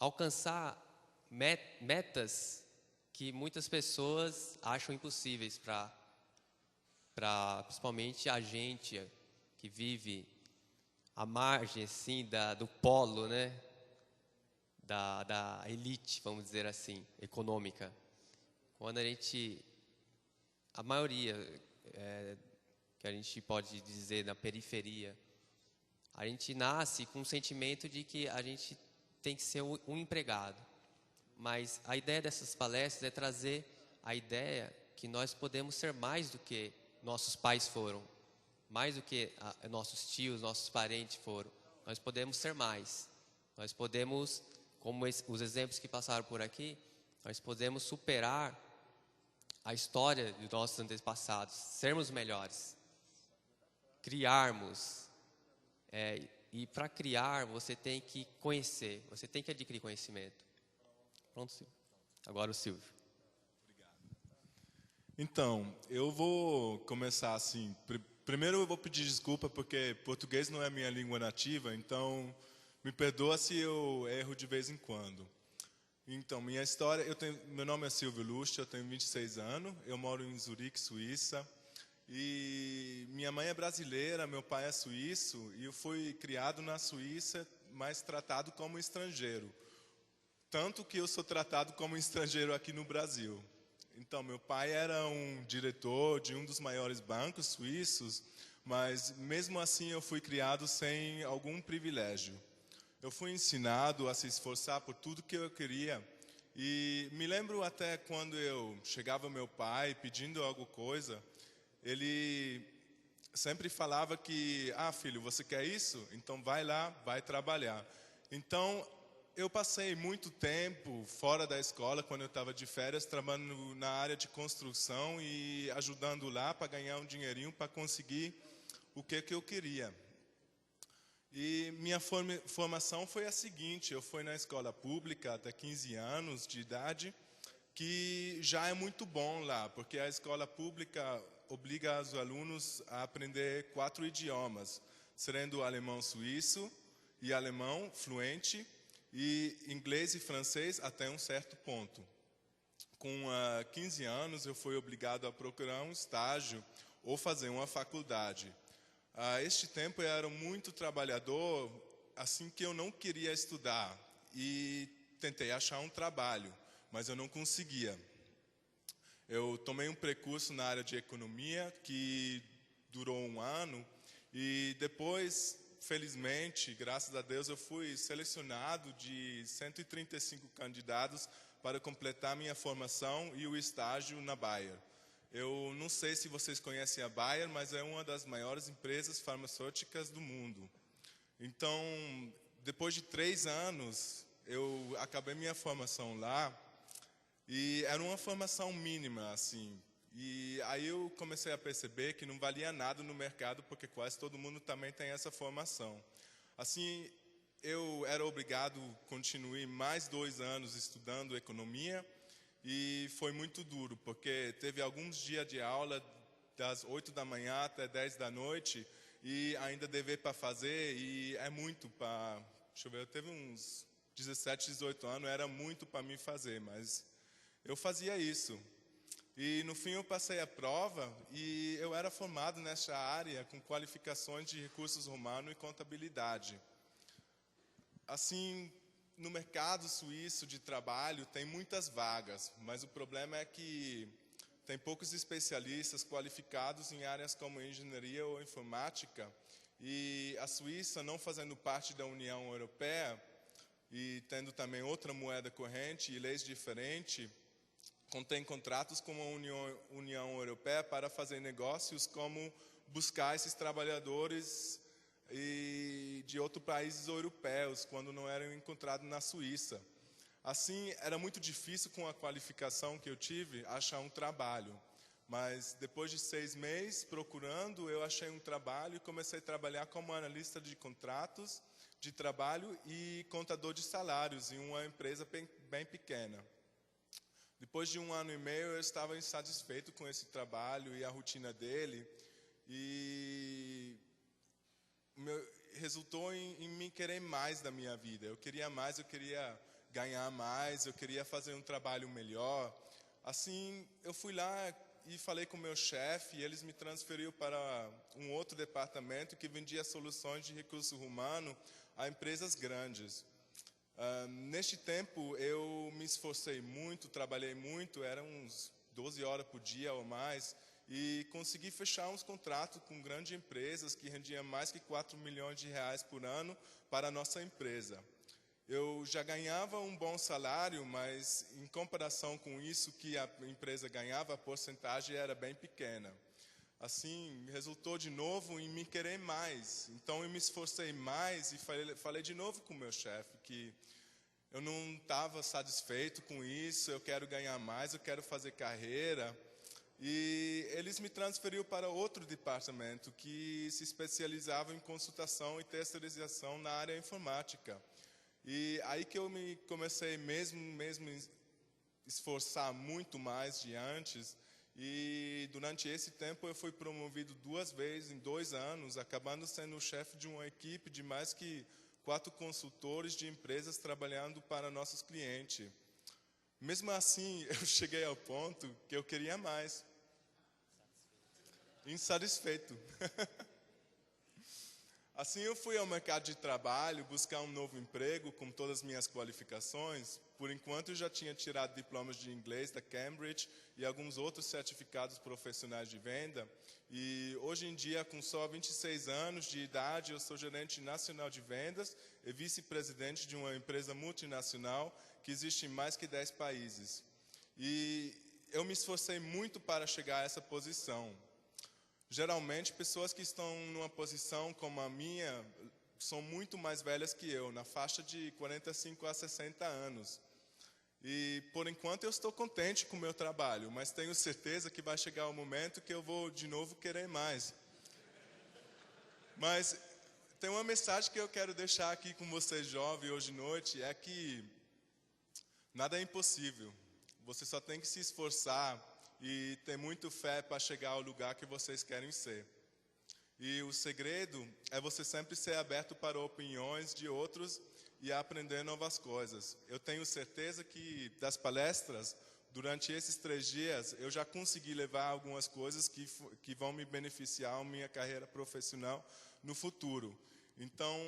alcançar metas que muitas pessoas acham impossíveis para principalmente a gente que vive à margem assim do polo, né, da elite, vamos dizer assim, econômica. Quando a maioria que a gente pode dizer na periferia, a gente nasce com o sentimento de que a gente tem que ser um empregado. Mas a ideia dessas palestras é trazer a ideia que nós podemos ser mais do que nossos pais foram, mais do que nossos tios, nossos parentes foram. Nós podemos ser mais. Nós podemos, como os exemplos que passaram por aqui, nós podemos superar a história dos nossos antepassados, sermos melhores, criarmos. E para criar, você tem que conhecer, você tem que adquirir conhecimento. Pronto, Silvio. Agora o Silvio. Então, eu vou começar assim. Primeiro eu vou pedir desculpa porque português não é minha língua nativa, então me perdoa se eu erro de vez em quando. Então, minha história, meu nome é Silvio Lust, eu tenho 26 anos, eu moro em Zurique, Suíça. E minha mãe é brasileira, meu pai é suíço, e eu fui criado na Suíça, mas tratado como estrangeiro. Tanto que eu sou tratado como estrangeiro aqui no Brasil. Então, meu pai era um diretor de um dos maiores bancos suíços, mas mesmo assim eu fui criado sem algum privilégio. Eu fui ensinado a se esforçar por tudo que eu queria. E me lembro até quando eu chegava ao meu pai pedindo alguma coisa, ele sempre falava que, filho, você quer isso? Então vai lá, vai trabalhar. Então, eu passei muito tempo fora da escola, quando eu estava de férias, trabalhando na área de construção e ajudando lá para ganhar um dinheirinho para conseguir o que eu queria. E minha formação foi a seguinte, eu fui na escola pública até 15 anos de idade, que já é muito bom lá, porque a escola pública obriga os alunos a aprender 4 idiomas, sendo alemão suíço e alemão fluente, e inglês e francês até um certo ponto. Com 15 anos, eu fui obrigado a procurar um estágio ou fazer uma faculdade. Este tempo eu era muito trabalhador, assim que eu não queria estudar, e tentei achar um trabalho, mas eu não conseguia. Eu tomei um precurso na área de economia, que durou 1 ano, e depois, felizmente, graças a Deus, eu fui selecionado de 135 candidatos para completar minha formação e o estágio na Bayer. Eu não sei se vocês conhecem a Bayer, mas é uma das maiores empresas farmacêuticas do mundo. Então, depois de 3 anos, eu acabei minha formação lá, e era uma formação mínima, assim. E aí eu comecei a perceber que não valia nada no mercado, porque quase todo mundo também tem essa formação. Assim, eu era obrigado a continuar mais 2 anos estudando economia, e foi muito duro, porque teve alguns dias de aula das 8 da manhã até 10 da noite, e ainda dever para fazer, e é muito para... Deixa eu ver, eu teve uns 17, 18 anos, era muito para mim fazer, mas eu fazia isso. E no fim eu passei a prova, e eu era formado nessa área com qualificações de recursos humanos e contabilidade. Assim, no mercado suíço de trabalho tem muitas vagas, mas o problema é que tem poucos especialistas qualificados em áreas como engenharia ou informática, e a Suíça, não fazendo parte da União Europeia e tendo também outra moeda corrente e leis diferentes, contém contratos com a União Europeia para fazer negócios como buscar esses trabalhadores e de outros países europeus, quando não eram encontrados na Suíça. Assim, era muito difícil, com a qualificação que eu tive, achar um trabalho. Mas depois de 6 meses procurando, eu achei um trabalho e comecei a trabalhar como analista de contratos de trabalho e contador de salários em uma empresa bem pequena. Depois de 1 ano e meio, eu estava insatisfeito com esse trabalho e a rotina dele, e resultou em me querer mais da minha vida. Eu queria mais, eu queria ganhar mais, eu queria fazer um trabalho melhor. Assim, eu fui lá e falei com o meu chefe e eles me transferiram para um outro departamento que vendia soluções de recurso humano a empresas grandes. Neste tempo, eu me esforcei muito, trabalhei muito, eram uns 12 horas por dia ou mais, e consegui fechar uns contratos com grandes empresas que rendiam mais que 4 milhões de reais por ano para a nossa empresa. Eu já ganhava um bom salário, mas em comparação com isso que a empresa ganhava, a porcentagem era bem pequena. Assim, resultou de novo em me querer mais. Então, eu me esforcei mais e falei de novo com o meu chefe que eu não estava satisfeito com isso, eu quero ganhar mais, eu quero fazer carreira. E eles me transferiram para outro departamento que se especializava em consultação e terceirização na área informática. E aí que eu comecei mesmo esforçar muito mais de antes. E durante esse tempo eu fui promovido 2 vezes em 2 anos, acabando sendo o chefe de uma equipe de mais que 4 consultores de empresas trabalhando para nossos clientes. Mesmo assim, eu cheguei ao ponto que eu queria mais. Insatisfeito. Assim, eu fui ao mercado de trabalho buscar um novo emprego com todas as minhas qualificações. Por enquanto, eu já tinha tirado diplomas de inglês da Cambridge e alguns outros certificados profissionais de venda. E hoje em dia, com só 26 anos de idade, eu sou gerente nacional de vendas e vice-presidente de uma empresa multinacional que existe em mais que 10 países. E eu me esforcei muito para chegar a essa posição. Geralmente, pessoas que estão numa posição como a minha são muito mais velhas que eu, na faixa de 45 a 60 anos. E, por enquanto, eu estou contente com o meu trabalho, mas tenho certeza que vai chegar o momento que eu vou, de novo, querer mais. Mas tem uma mensagem que eu quero deixar aqui com vocês, jovens, hoje à noite, é que nada é impossível. Você só tem que se esforçar e ter muito fé para chegar ao lugar que vocês querem ser. E o segredo é você sempre ser aberto para opiniões de outros e aprender novas coisas. Eu tenho certeza que das palestras, durante esses 3 dias, eu já consegui levar algumas coisas que vão me beneficiar a minha carreira profissional no futuro. Então,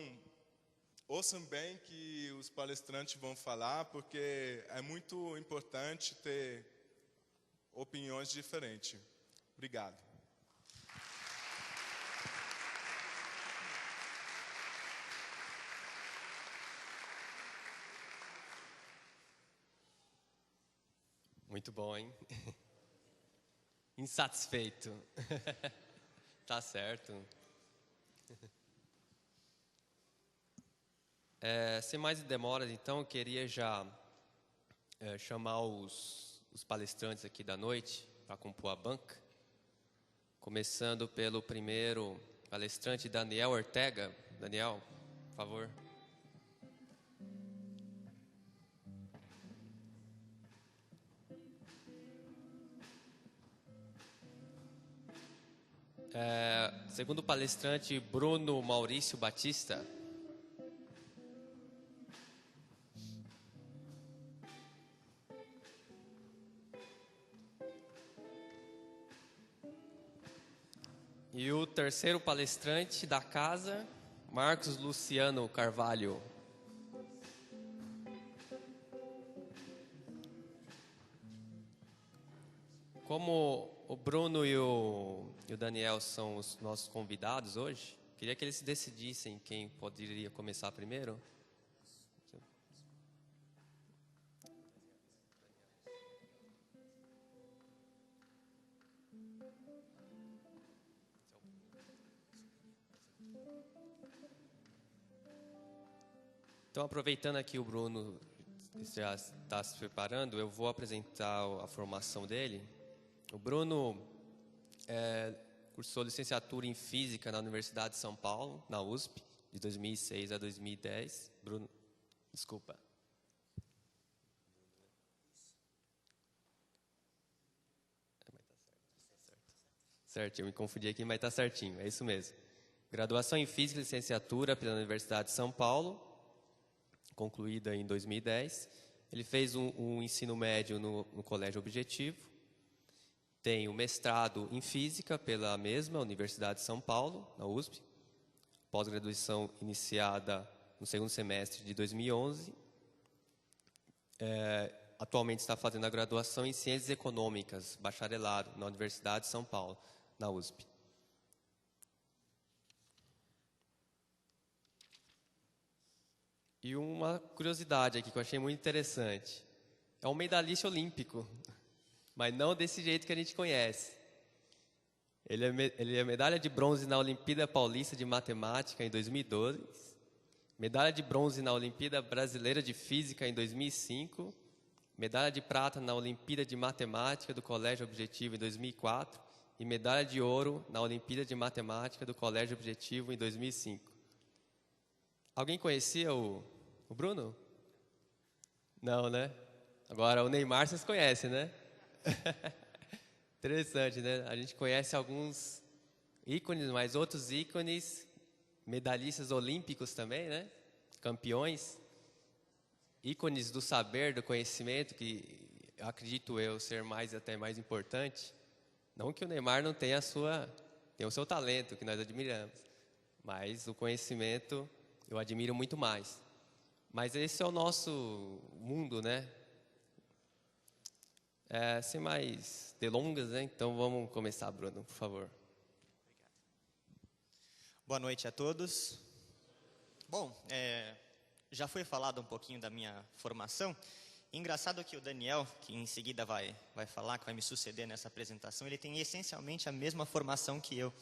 ouçam bem que os palestrantes vão falar, porque é muito importante ter opiniões diferentes. Obrigado. Muito bom, hein? Insatisfeito. Tá certo. Sem mais demoras, então, eu queria já chamar os palestrantes aqui da noite para compor a banca. Começando pelo primeiro palestrante, Daniel Ortega. Daniel, por favor. Segundo palestrante, Bruno Maurício Batista. E o terceiro palestrante da casa, Marcos Luciano Carvalho. Como o Bruno e o Daniel são os nossos convidados hoje, queria que eles decidissem quem poderia começar primeiro. Então, aproveitando aqui o Bruno já está se preparando, eu vou apresentar a formação dele. O Bruno cursou licenciatura em Física na Universidade de São Paulo, na USP, de 2006 a 2010. Bruno, desculpa. Certo, eu me confundi aqui, mas está certinho, é isso mesmo. Graduação em Física e Licenciatura pela Universidade de São Paulo. concluída em 2010. Ele fez um ensino médio no Colégio Objetivo. Tem o mestrado em Física pela mesma Universidade de São Paulo, na USP. Pós-graduação iniciada no segundo semestre de 2011. Atualmente está fazendo a graduação em Ciências Econômicas, bacharelado, na Universidade de São Paulo, na USP. E uma curiosidade aqui que eu achei muito interessante. É um medalhista olímpico, mas não desse jeito que a gente conhece. Ele é medalha de bronze na Olimpíada Paulista de Matemática em 2012, medalha de bronze na Olimpíada Brasileira de Física em 2005, medalha de prata na Olimpíada de Matemática do Colégio Objetivo em 2004 e medalha de ouro na Olimpíada de Matemática do Colégio Objetivo em 2005. Alguém conhecia o Bruno? Não, né? Agora, o Neymar vocês conhecem, né? Interessante, né? A gente conhece alguns ícones, mas outros ícones, medalhistas olímpicos também, né? Campeões, ícones do saber, do conhecimento, que acredito eu ser até mais importante. Não que o Neymar não tenha tem o seu talento, que nós admiramos, mas o conhecimento eu admiro muito mais. Mas esse é o nosso mundo, né? Sem mais delongas, né? Então vamos começar, Bruno, por favor. Boa noite a todos. Bom, já foi falado um pouquinho da minha formação. Engraçado que o Daniel, que em seguida vai falar, que vai me suceder nessa apresentação, ele tem essencialmente a mesma formação que eu.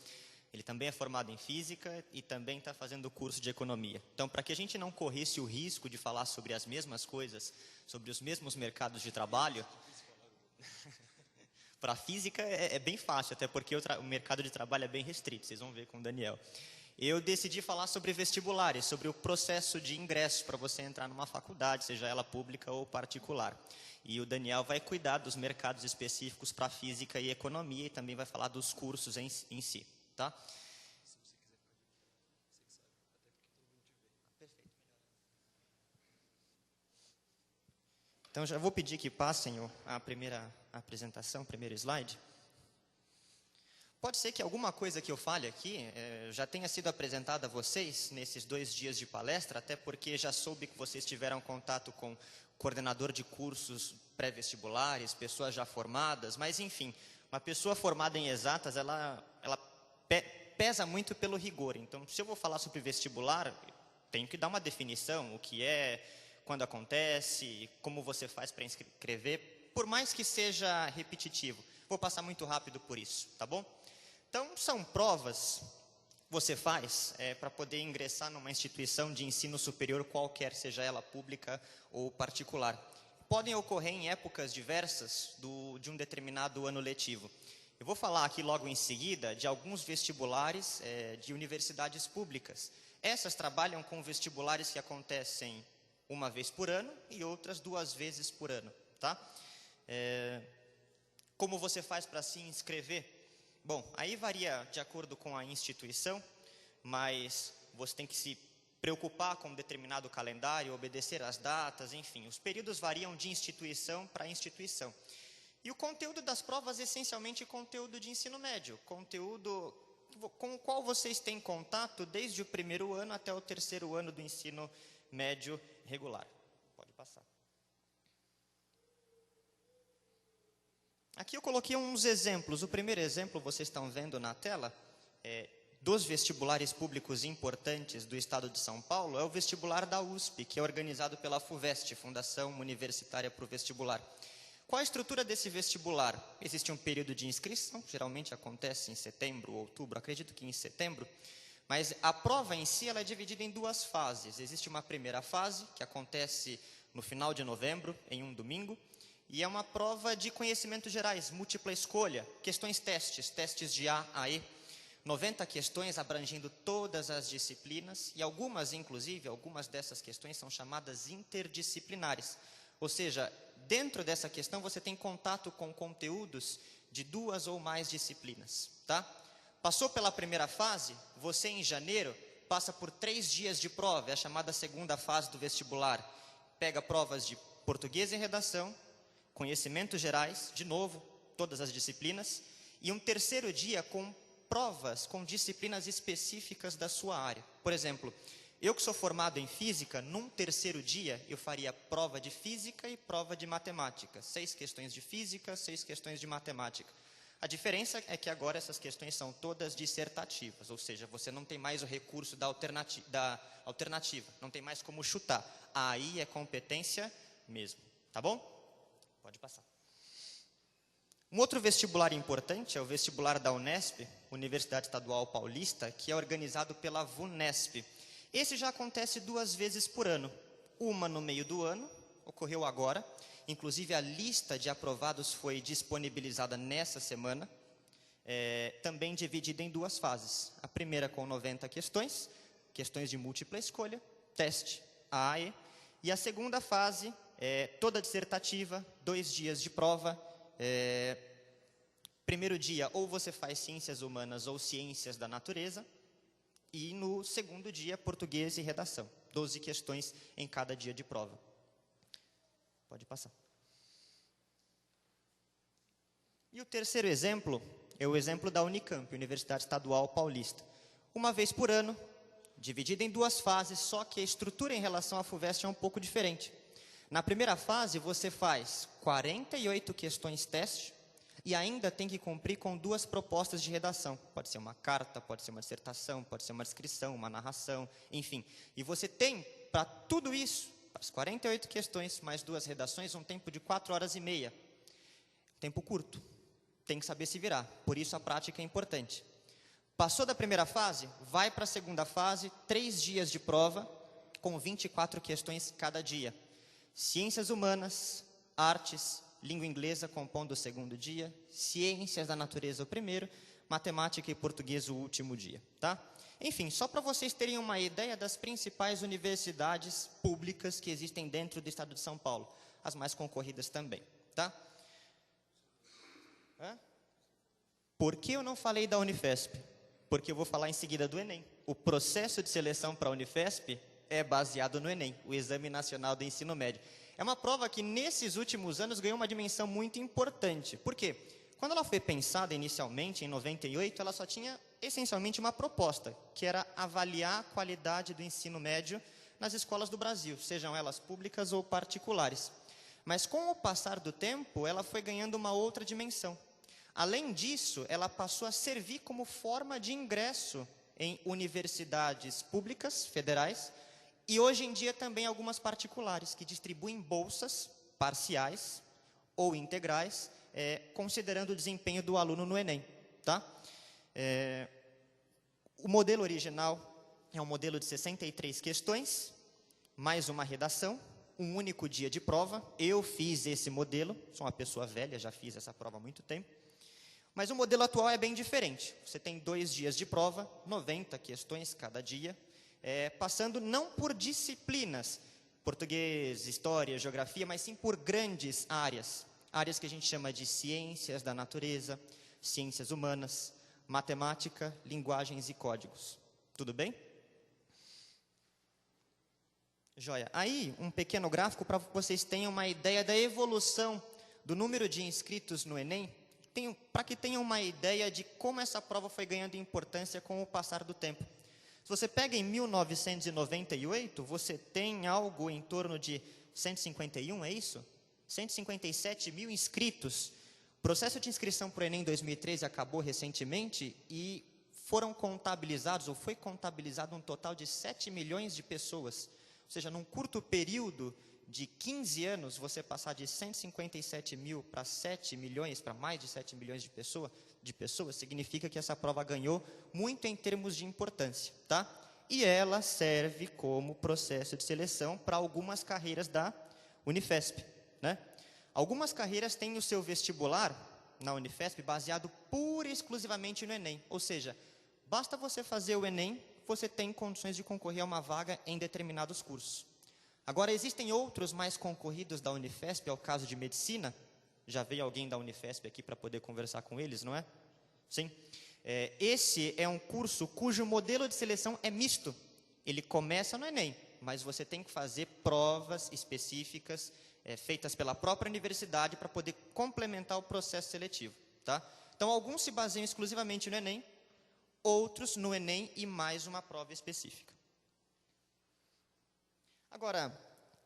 Ele também é formado em Física e também está fazendo o curso de Economia. Então, para que a gente não corresse o risco de falar sobre as mesmas coisas, sobre os mesmos mercados de trabalho, para a Física é bem fácil, até porque o mercado de trabalho é bem restrito, vocês vão ver com o Daniel. Eu decidi falar sobre vestibulares, sobre o processo de ingresso para você entrar numa faculdade, seja ela pública ou particular. E o Daniel vai cuidar dos mercados específicos para Física e Economia e também vai falar dos cursos em si. Tá? Então já vou pedir que passem a primeira apresentação, o primeiro slide. Pode ser que alguma coisa que eu fale aqui já tenha sido apresentada a vocês nesses 2 dias de palestra, até porque já soube que vocês tiveram contato com coordenador de cursos pré-vestibulares, pessoas já formadas, mas enfim, uma pessoa formada em exatas, ela pesa muito pelo rigor. Então, se eu vou falar sobre vestibular, tenho que dar uma definição, o que é, quando acontece, como você faz para inscrever, por mais que seja repetitivo. Vou passar muito rápido por isso, tá bom? Então, são provas que você faz para poder ingressar numa instituição de ensino superior qualquer, seja ela pública ou particular. Podem ocorrer em épocas diversas de um determinado ano letivo. Eu vou falar aqui logo em seguida de alguns vestibulares de universidades públicas. Essas trabalham com vestibulares que acontecem uma vez por ano e outras 2 vezes por ano, tá? Como você faz para se inscrever? Bom, aí varia de acordo com a instituição, mas você tem que se preocupar com um determinado calendário, obedecer às datas, enfim, os períodos variam de instituição para instituição. E o conteúdo das provas é essencialmente conteúdo de ensino médio, conteúdo com o qual vocês têm contato desde o 1º ano até o 3º ano do ensino médio regular. Pode passar. Aqui eu coloquei uns exemplos. O primeiro exemplo, vocês estão vendo na tela, dos vestibulares públicos importantes do estado de São Paulo, é o vestibular da USP, que é organizado pela FUVEST, Fundação Universitária para o Vestibular. Qual a estrutura desse vestibular? Existe um período de inscrição, geralmente acontece em setembro ou outubro, acredito que em setembro, mas a prova em si ela é dividida em 2 fases. Existe uma primeira fase, que acontece no final de novembro, em um domingo, e é uma prova de conhecimentos gerais, múltipla escolha, testes de A a E, 90 questões abrangendo todas as disciplinas, e algumas dessas questões são chamadas interdisciplinares, ou seja, dentro dessa questão você tem contato com conteúdos de 2 ou mais disciplinas, tá? Passou pela primeira fase, você em janeiro passa por 3 dias de prova, é a chamada segunda fase do vestibular. Pega provas de português e redação, conhecimentos gerais, de novo, todas as disciplinas, e um terceiro dia com provas, com disciplinas específicas da sua área. Por exemplo, eu que sou formado em física, num terceiro dia eu faria prova de física e prova de matemática. 6 questões de física, 6 questões de matemática. A diferença é que agora essas questões são todas dissertativas, ou seja, você não tem mais o recurso da alternativa, não tem mais como chutar. Aí é competência mesmo, tá bom? Pode passar. Um outro vestibular importante é o vestibular da Unesp, Universidade Estadual Paulista, que é organizado pela VUNESP. Esse já acontece 2 vezes por ano, uma no meio do ano, ocorreu agora, inclusive a lista de aprovados foi disponibilizada nessa semana, também dividida em 2 fases. A primeira com 90 questões, questões de múltipla escolha, teste AE, e a segunda fase, toda dissertativa, 2 dias de prova. Primeiro dia, ou você faz ciências humanas ou ciências da natureza, e no segundo dia, português e redação. 12 questões em cada dia de prova. Pode passar. E o terceiro exemplo é o exemplo da Unicamp, Universidade Estadual Paulista. Uma vez por ano, dividida em 2 fases, só que a estrutura em relação à FUVEST é um pouco diferente. Na primeira fase, você faz 48 questões teste, e ainda tem que cumprir com 2 propostas de redação. Pode ser uma carta, pode ser uma dissertação, pode ser uma descrição, uma narração, enfim. E você tem, para tudo isso, as 48 questões, mais 2 redações, um tempo de 4 horas e meia. Tempo curto. Tem que saber se virar. Por isso a prática é importante. Passou da primeira fase, vai para a segunda fase, 3 dias de prova, com 24 questões cada dia. Ciências humanas, artes, língua inglesa compondo o segundo dia, ciências da natureza o primeiro, matemática e português o último dia, tá? Enfim, só para vocês terem uma ideia das principais universidades públicas que existem dentro do estado de São Paulo, as mais concorridas também, tá? Por que eu não falei da Unifesp? Porque eu vou falar em seguida do Enem. O processo de seleção para a Unifesp é baseado no Enem, o Exame Nacional do Ensino Médio. É uma prova que, nesses últimos anos, ganhou uma dimensão muito importante. Por quê? Quando ela foi pensada inicialmente, em 98, ela só tinha, essencialmente, uma proposta, que era avaliar a qualidade do ensino médio nas escolas do Brasil, sejam elas públicas ou particulares. Mas, com o passar do tempo, ela foi ganhando uma outra dimensão. Além disso, ela passou a servir como forma de ingresso em universidades públicas, federais, e hoje em dia também algumas particulares, que distribuem bolsas parciais ou integrais, considerando o desempenho do aluno no Enem. Tá? O modelo original é um modelo de 63 questões, mais uma redação, um único dia de prova. Eu fiz esse modelo, sou uma pessoa velha, já fiz essa prova há muito tempo. Mas o modelo atual é bem diferente. Você tem 2 dias de prova, 90 questões cada dia, passando não por disciplinas, português, história, geografia, mas sim por grandes áreas. Áreas que a gente chama de ciências da natureza, ciências humanas, matemática, linguagens e códigos. Tudo bem? Joia. Aí, um pequeno gráfico para vocês tenham uma ideia da evolução do número de inscritos no Enem, para que tenham uma ideia de como essa prova foi ganhando importância com o passar do tempo. Se você pega em 1998, você tem algo em torno de 151, é isso? 157 mil inscritos. O processo de inscrição para o Enem 2013 acabou recentemente e foram contabilizados, ou foi contabilizado um total de 7 milhões de pessoas. Ou seja, num curto período de 15 anos, você passar de 157 mil para 7 milhões, para mais de 7 milhões de pessoas, significa que essa prova ganhou muito em termos de importância, tá? E ela serve como processo de seleção para algumas carreiras da Unifesp, né? Algumas carreiras têm o seu vestibular na Unifesp baseado pura e exclusivamente no Enem, ou seja, basta você fazer o Enem, você tem condições de concorrer a uma vaga em determinados cursos. Agora, existem outros mais concorridos da Unifesp, é o caso de medicina. Já veio alguém da Unifesp aqui para poder conversar com eles, não é? Sim. Esse é um curso cujo modelo de seleção é misto. ele começa no Enem, mas você tem que fazer provas específicas, feitas pela própria universidade para poder complementar o processo seletivo, tá? Então, alguns se baseiam exclusivamente no Enem, outros no Enem e mais uma prova específica. Agora,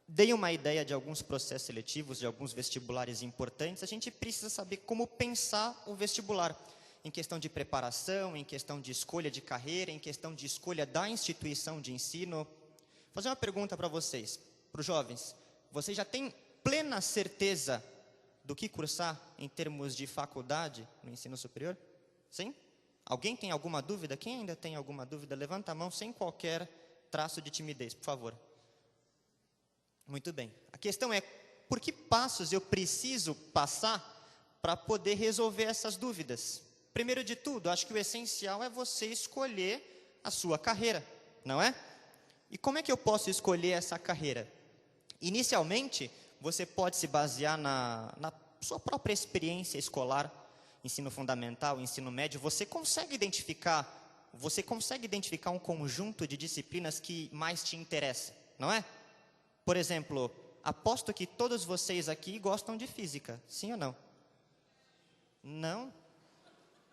dei uma ideia de alguns processos seletivos, de alguns vestibulares importantes. A gente precisa saber como pensar o vestibular, em questão de preparação, em questão de escolha de carreira, em questão de escolha da instituição de ensino. Vou fazer uma pergunta para vocês, para os jovens. Vocês já têm plena certeza do que cursar em termos de faculdade no ensino superior? Sim? Alguém tem alguma dúvida? Quem ainda tem alguma dúvida? Levanta a mão sem qualquer traço de timidez, por favor. Muito bem. A questão é, por que passos eu preciso passar para poder resolver essas dúvidas? Primeiro de tudo, acho que o essencial é você escolher a sua carreira, não é? E como é que eu posso escolher essa carreira? Inicialmente, você pode se basear na sua própria experiência escolar, ensino fundamental, ensino médio. Você consegue identificar um conjunto de disciplinas que mais te interessa, não é? Por exemplo, aposto que todos vocês aqui gostam de física, sim ou não? Não?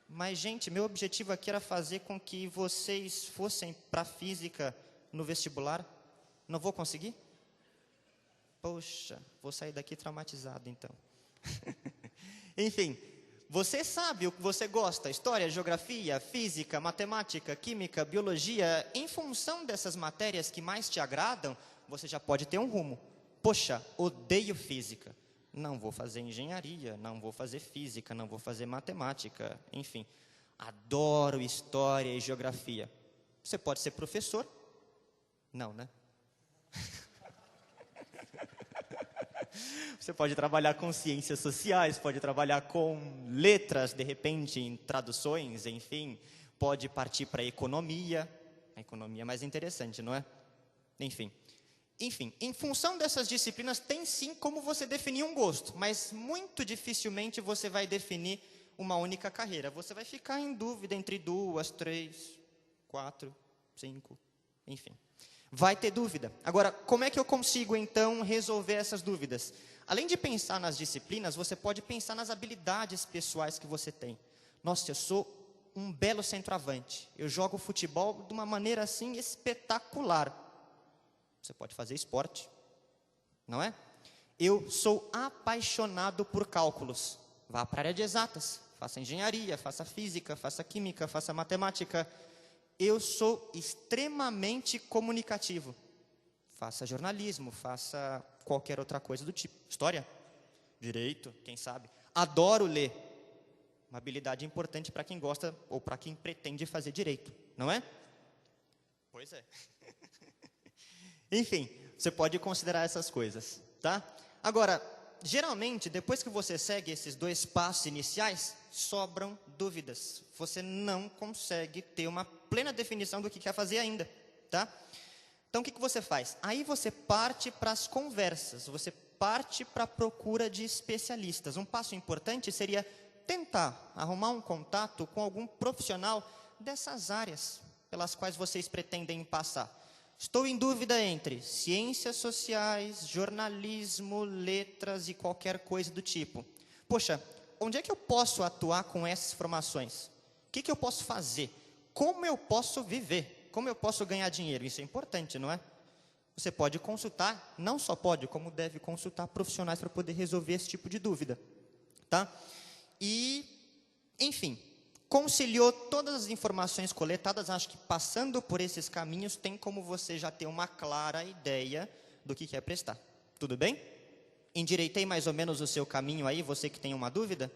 Mas, gente, meu objetivo aqui era fazer com que vocês fossem para física no vestibular. Não vou conseguir? Poxa, vou sair daqui traumatizado, então. Enfim, você sabe o que você gosta: história, geografia, física, matemática, química, biologia. Em função dessas matérias que mais te agradam, você já pode ter um rumo. Poxa, odeio física. Não vou fazer engenharia, não vou fazer física, não vou fazer matemática. Enfim, adoro história e geografia. Você pode ser professor? Não, né? Você pode trabalhar com ciências sociais, pode trabalhar com letras, de repente, em traduções, enfim. Pode partir para a economia. A economia é mais interessante, não é? Enfim, em função dessas disciplinas, tem sim como você definir um gosto, mas muito dificilmente você vai definir uma única carreira. Você vai ficar em dúvida entre 2, 3, 4, 5, enfim. Vai ter dúvida. Agora, como é que eu consigo, então, resolver essas dúvidas? Além de pensar nas disciplinas, você pode pensar nas habilidades pessoais que você tem. Nossa, eu sou um belo centroavante. Eu jogo futebol de uma maneira, assim, espetacular. Você pode fazer esporte, não é? Eu sou apaixonado por cálculos. Vá para a área de exatas. Faça engenharia, faça física, faça química, faça matemática. Eu sou extremamente comunicativo. Faça jornalismo, faça qualquer outra coisa do tipo. História, direito, quem sabe. Adoro ler. Uma habilidade importante para quem gosta ou para quem pretende fazer direito, não é? Pois é. Enfim, você pode considerar essas coisas, tá? Agora, geralmente, depois que você segue esses 2 passos iniciais, sobram dúvidas. Você não consegue ter uma plena definição do que quer fazer ainda, tá? Então, o que você faz? Aí você parte para as conversas, você parte para a procura de especialistas. Um passo importante seria tentar arrumar um contato com algum profissional dessas áreas pelas quais vocês pretendem passar. Estou em dúvida entre ciências sociais, jornalismo, letras e qualquer coisa do tipo. Poxa, onde é que eu posso atuar com essas formações? O que eu posso fazer? Como eu posso viver? Como eu posso ganhar dinheiro? Isso é importante, não é? Você pode consultar, não só pode, como deve consultar profissionais para poder resolver esse tipo de dúvida, tá? E, enfim, conciliou todas as informações coletadas. Acho que passando por esses caminhos, tem como você já ter uma clara ideia do que quer prestar. Tudo bem? Endireitei mais ou menos o seu caminho aí, você que tem uma dúvida?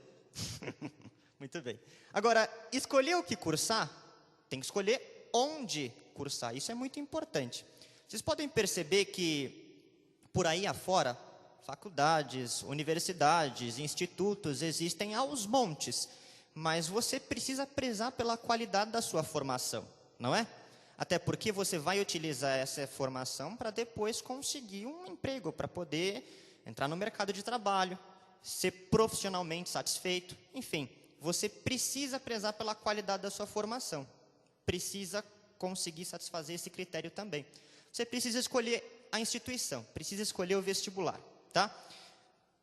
Muito bem. Agora, escolher o que cursar, tem que escolher onde cursar. Isso é muito importante. Vocês podem perceber que, por aí afora, faculdades, universidades, institutos existem aos montes. Mas você precisa prezar pela qualidade da sua formação, não é? Até porque você vai utilizar essa formação para depois conseguir um emprego, para poder entrar no mercado de trabalho, ser profissionalmente satisfeito. Enfim, você precisa prezar pela qualidade da sua formação. Precisa conseguir satisfazer esse critério também. Você precisa escolher a instituição, precisa escolher o vestibular, tá?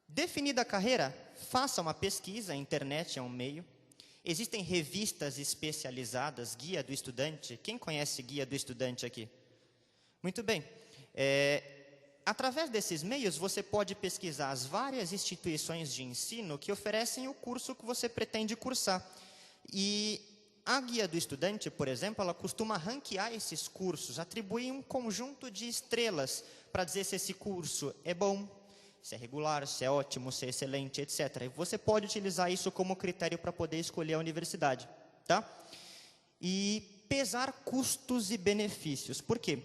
Definida a carreira, faça uma pesquisa, a internet é um meio. Existem revistas especializadas, Guia do Estudante. Quem conhece Guia do Estudante aqui? Muito bem. Através desses meios, você pode pesquisar as várias instituições de ensino que oferecem o curso que você pretende cursar. E a Guia do Estudante, por exemplo, ela costuma ranquear esses cursos, atribuir um conjunto de estrelas para dizer se esse curso é bom, se é regular, se é ótimo, se é excelente, etc. E você pode utilizar isso como critério para poder escolher a universidade, tá? E pesar custos e benefícios. Por quê?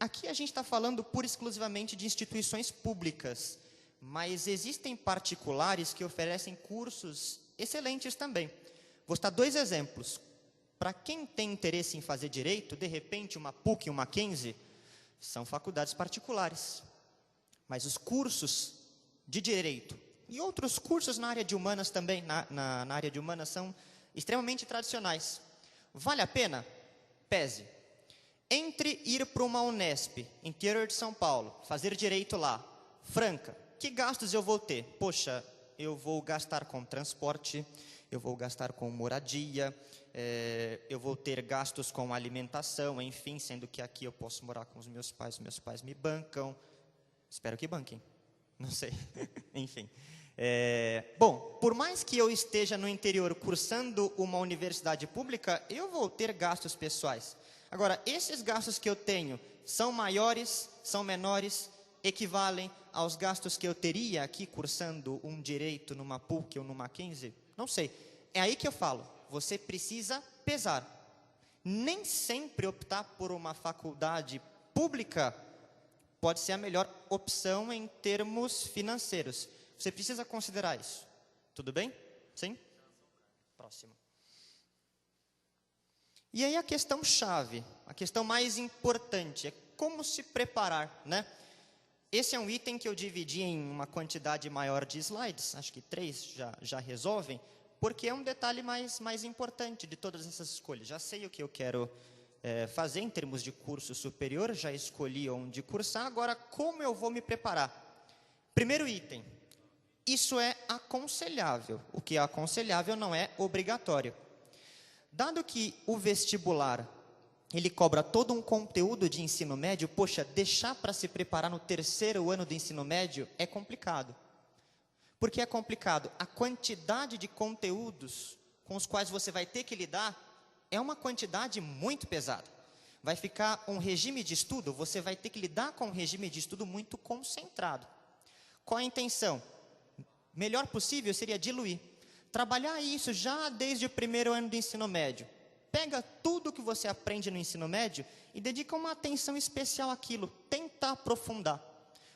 Aqui a gente está falando pura e exclusivamente de instituições públicas, mas existem particulares que oferecem cursos excelentes também. Vou citar 2 exemplos. Para quem tem interesse em fazer direito, de repente uma PUC e uma Mackenzie são faculdades particulares. Mas os cursos de direito e outros cursos na área de humanas também, na área de humanas, são extremamente tradicionais. Vale a pena? Pese. Entre ir para uma Unesp, interior de São Paulo, fazer direito lá, Franca, que gastos eu vou ter? Poxa, eu vou gastar com transporte, eu vou gastar com moradia, eu vou ter gastos com alimentação, enfim, sendo que aqui eu posso morar com os meus pais me bancam. Espero que banquem, não sei, enfim. Bom, por mais que eu esteja no interior cursando uma universidade pública, eu vou ter gastos pessoais. Agora, esses gastos que eu tenho são maiores, são menores, equivalem aos gastos que eu teria aqui cursando um direito numa PUC ou numa Mackenzie? Não sei. É aí que eu falo, você precisa pesar. Nem sempre optar por uma faculdade pública pode ser a melhor opção em termos financeiros. Você precisa considerar isso. Tudo bem? Sim? Próximo. E aí a questão chave, a questão mais importante é como se preparar, né? Esse é um item que eu dividi em uma quantidade maior de slides, acho que 3 já resolvem, porque é um detalhe mais importante de todas essas escolhas. Já sei o que eu quero fazer em termos de curso superior, já escolhi onde cursar, agora como eu vou me preparar? Primeiro item, isso é aconselhável, o que é aconselhável não é obrigatório. Dado que o vestibular, ele cobra todo um conteúdo de ensino médio, poxa, deixar para se preparar no 3º ano do ensino médio é complicado. Por que é complicado? A quantidade de conteúdos com os quais você vai ter que lidar é uma quantidade muito pesada. Vai ficar um regime de estudo, você vai ter que lidar com um regime de estudo muito concentrado. Qual a intenção? Melhor possível seria diluir. Trabalhar isso já desde o 1º ano do ensino médio. Pega tudo que você aprende no ensino médio e dedica uma atenção especial àquilo. Tenta aprofundar.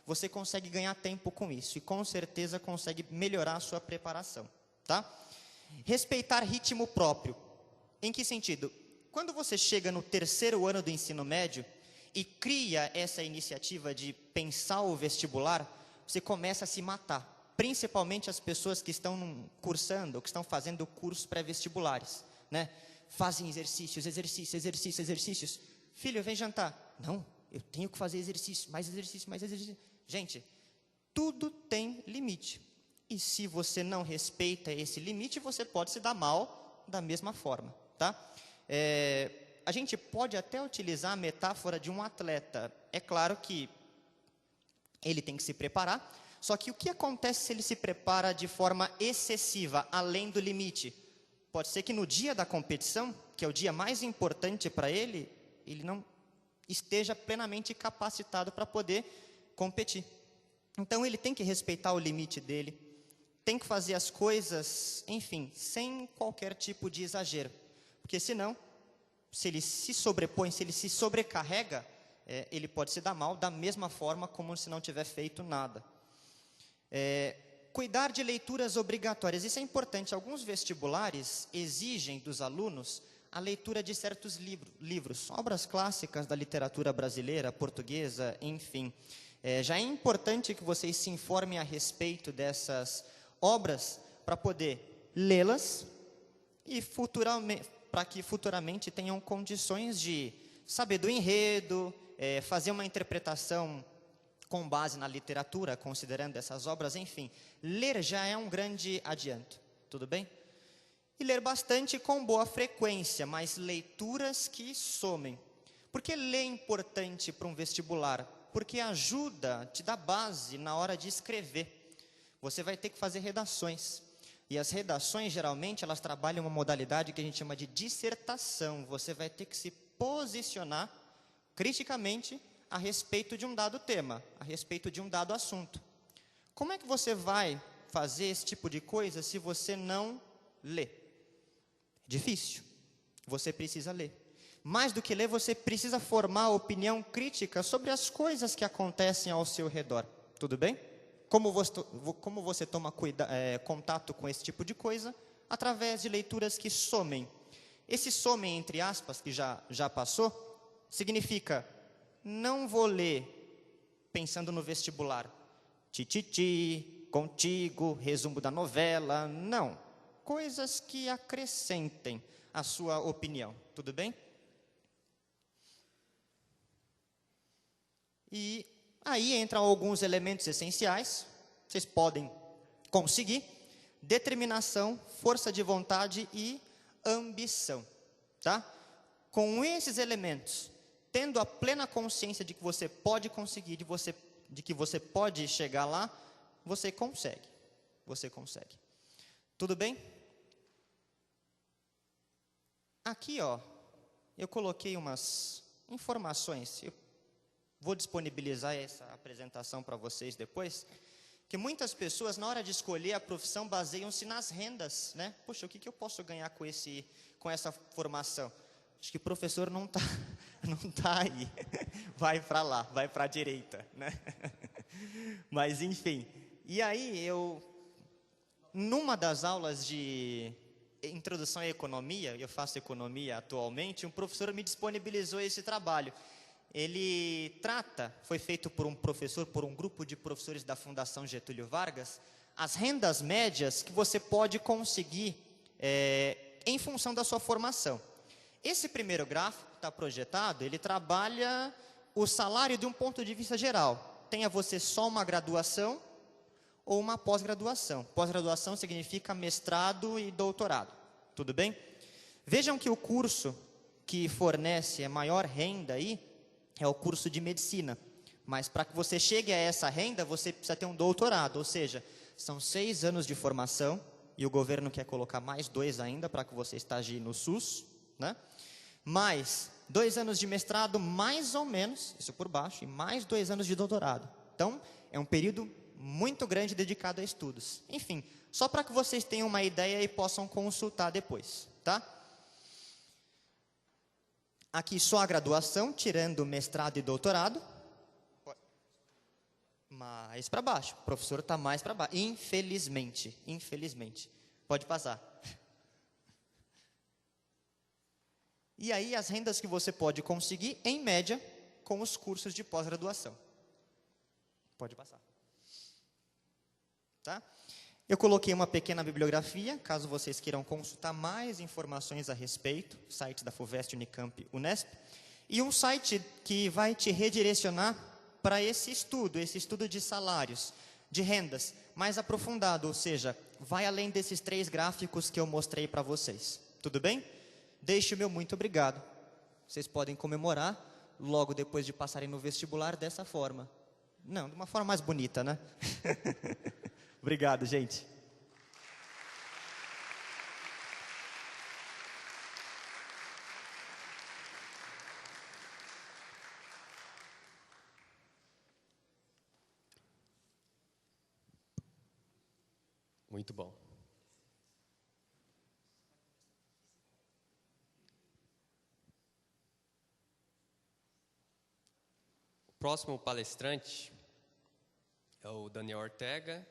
Você consegue ganhar tempo com isso e com certeza consegue melhorar a sua preparação, tá? Respeitar ritmo próprio. Em que sentido? Quando você chega no 3º ano do ensino médio e cria essa iniciativa de pensar o vestibular, você começa a se matar. Principalmente as pessoas que estão cursando, ou que estão fazendo cursos pré-vestibulares, né? Fazem exercícios. Filho, vem jantar. Não, eu tenho que fazer exercício, mais exercício. Gente, tudo tem limite. E se você não respeita esse limite, você pode se dar mal da mesma forma, tá? A gente pode até utilizar a metáfora de um atleta. É claro que ele tem que se preparar, só que o que acontece se ele se prepara de forma excessiva, além do limite? Pode ser que no dia da competição, que é o dia mais importante para ele, ele não esteja plenamente capacitado para poder competir. Então ele tem que respeitar o limite dele, tem que fazer as coisas, enfim, sem qualquer tipo de exagero. Porque senão, se ele se sobrepõe, se ele se sobrecarrega, ele pode se dar mal da mesma forma como se não tiver feito nada. Cuidar de leituras obrigatórias, isso é importante. Alguns vestibulares exigem dos alunos a leitura de certos livros, obras clássicas da literatura brasileira, portuguesa, enfim. Já é importante que vocês se informem a respeito dessas obras para poder lê-las e para que futuramente tenham condições de saber do enredo, fazer uma interpretação com base na literatura, considerando essas obras, enfim. Ler já é um grande adianto, tudo bem? E ler bastante com boa frequência, mas leituras que somem. Por que ler é importante para um vestibular? Porque ajuda, te dá base na hora de escrever. Você vai ter que fazer redações. E as redações, geralmente, elas trabalham uma modalidade que a gente chama de dissertação. Você vai ter que se posicionar criticamente a respeito de um dado tema, a respeito de um dado assunto. Como é que você vai fazer esse tipo de coisa se você não lê? Difícil. Você precisa ler. Mais do que ler, você precisa formar opinião crítica sobre as coisas que acontecem ao seu redor. Tudo bem? Como você toma contato com esse tipo de coisa? Através de leituras que somem. Esse somem, entre aspas, que já passou, significa: não vou ler pensando no vestibular. Tititi, contigo, resumo da novela. Não. Coisas que acrescentem a sua opinião. Tudo bem? E aí entram alguns elementos essenciais. Vocês podem conseguir: determinação, força de vontade e ambição. Tá? Com esses elementos, tendo a plena consciência de que você pode conseguir, de que você pode chegar lá, você consegue. Você consegue. Tudo bem? Aqui, eu coloquei umas informações. Eu vou disponibilizar essa apresentação para vocês depois. Que muitas pessoas, na hora de escolher a profissão, baseiam-se nas rendas, né? Poxa, o que eu posso ganhar com essa formação? Acho que o professor não tá aí. Vai para lá, vai para a direita, né? Mas, enfim. E aí, numa das aulas de introdução à economia, eu faço economia atualmente, um professor me disponibilizou esse trabalho. Ele foi feito por um grupo de professores da Fundação Getúlio Vargas, as rendas médias que você pode conseguir em função da sua formação. Esse primeiro gráfico está projetado, ele trabalha o salário de um ponto de vista geral. Tenha você só uma graduação ou uma pós-graduação. Pós-graduação significa mestrado e doutorado. Tudo bem? Vejam que o curso que fornece a maior renda aí é o curso de medicina. Mas para que você chegue a essa renda, você precisa ter um doutorado. Ou seja, são 6 anos de formação e o governo quer colocar mais 2 ainda para que você estagie no SUS, né? Mais 2 anos de mestrado, mais ou menos, isso por baixo, e mais 2 anos de doutorado. Então, é um período muito grande dedicado a estudos. Enfim, só para que vocês tenham uma ideia e possam consultar depois, tá? Aqui só a graduação, tirando mestrado e doutorado. Mais para baixo, o professor está mais para baixo, infelizmente. Pode passar. E aí as rendas que você pode conseguir, em média, com os cursos de pós-graduação. Pode passar. Tá? Eu coloquei uma pequena bibliografia, caso vocês queiram consultar mais informações a respeito, site da FUVEST, Unicamp, Unesp, e um site que vai te redirecionar para esse estudo de salários, de rendas, mais aprofundado, ou seja, vai além desses 3 gráficos que eu mostrei para vocês. Tudo bem? Deixe o meu muito obrigado. Vocês podem comemorar logo depois de passarem no vestibular dessa forma. Não, de uma forma mais bonita, né? Obrigado, gente. Muito bom. O próximo palestrante é o Daniel Ortega.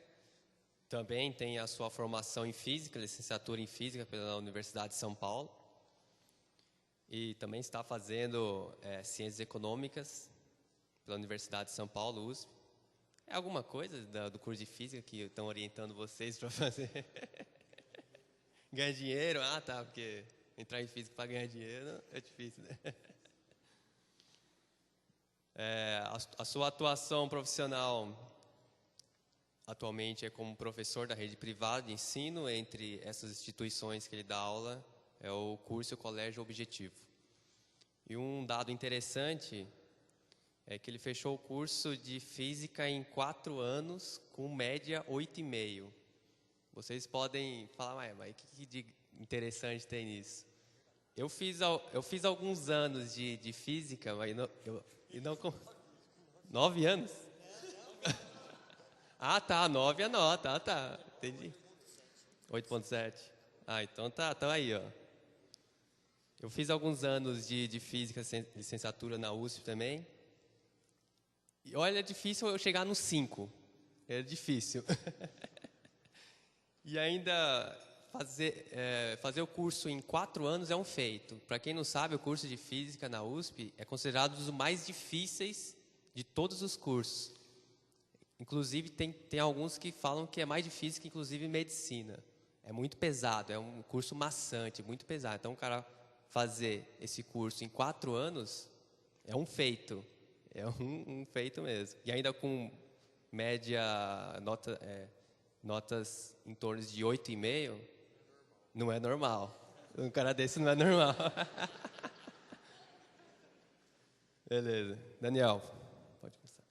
Também tem a sua formação em Física, licenciatura em Física pela Universidade de São Paulo. E também está fazendo Ciências Econômicas pela Universidade de São Paulo, USP. É alguma coisa do curso de Física que estão orientando vocês para fazer? Ganhar dinheiro? Ah, tá, porque entrar em Física para ganhar dinheiro é difícil, né? A sua atuação profissional atualmente é como professor da rede privada de ensino. Entre essas instituições que ele dá aula é o curso e o colégio Objetivo. E um dado interessante é que ele fechou o curso de física em 4 anos, com média 8,5. Vocês podem falar, mas o que de interessante tem nisso? Eu fiz alguns anos de física, mas não 9 anos? Ah, tá, 9 é nota, tá, entendi. 8,7. Ah, então tá aí, ó. Eu fiz alguns anos de física, licenciatura na USP também. E olha, é difícil eu chegar no 5. É difícil. E ainda fazer o curso em 4 anos é um feito. Para quem não sabe, o curso de física na USP é considerado um dos mais difíceis de todos os cursos. Inclusive, tem alguns que falam que é mais difícil que, inclusive, medicina. É muito pesado, é um curso maçante, muito pesado. Então, o cara fazer esse curso em 4 anos é um feito. É um feito mesmo. E ainda com média, notas em torno de 8,5, não é normal. Um cara desse não é normal. Beleza. Daniel, pode começar.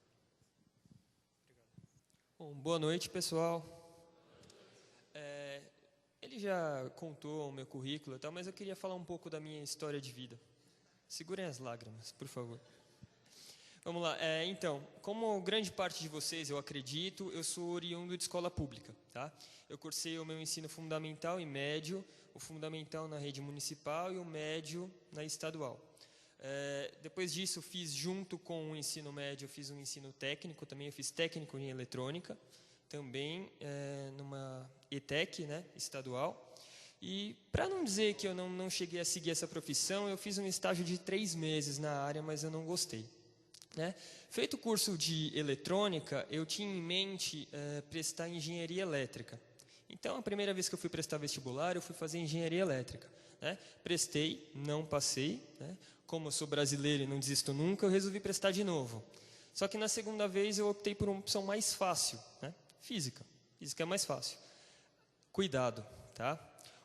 Bom, boa noite, pessoal. Ele já contou o meu currículo e tal, mas eu queria falar um pouco da minha história de vida. Segurem as lágrimas, por favor. Vamos lá. Então, como grande parte de vocês, eu acredito, eu sou oriundo de escola pública, tá? Eu cursei o meu ensino fundamental e médio, o fundamental na rede municipal e o médio na estadual. Depois disso, fiz junto com o ensino médio, eu fiz um ensino técnico também, eu fiz técnico em eletrônica, também numa ETEC, né, estadual. E, para não dizer que eu não cheguei a seguir essa profissão, eu fiz um estágio de 3 meses na área, mas eu não gostei. Né? Feito o curso de eletrônica, eu tinha em mente prestar engenharia elétrica. Então, a primeira vez que eu fui prestar vestibular, eu fui fazer engenharia elétrica. Né? Prestei, não passei. Né? Como eu sou brasileiro e não desisto nunca, eu resolvi prestar de novo. Só que na segunda vez eu optei por uma opção mais fácil, né? Física. Física é mais fácil. Cuidado, tá?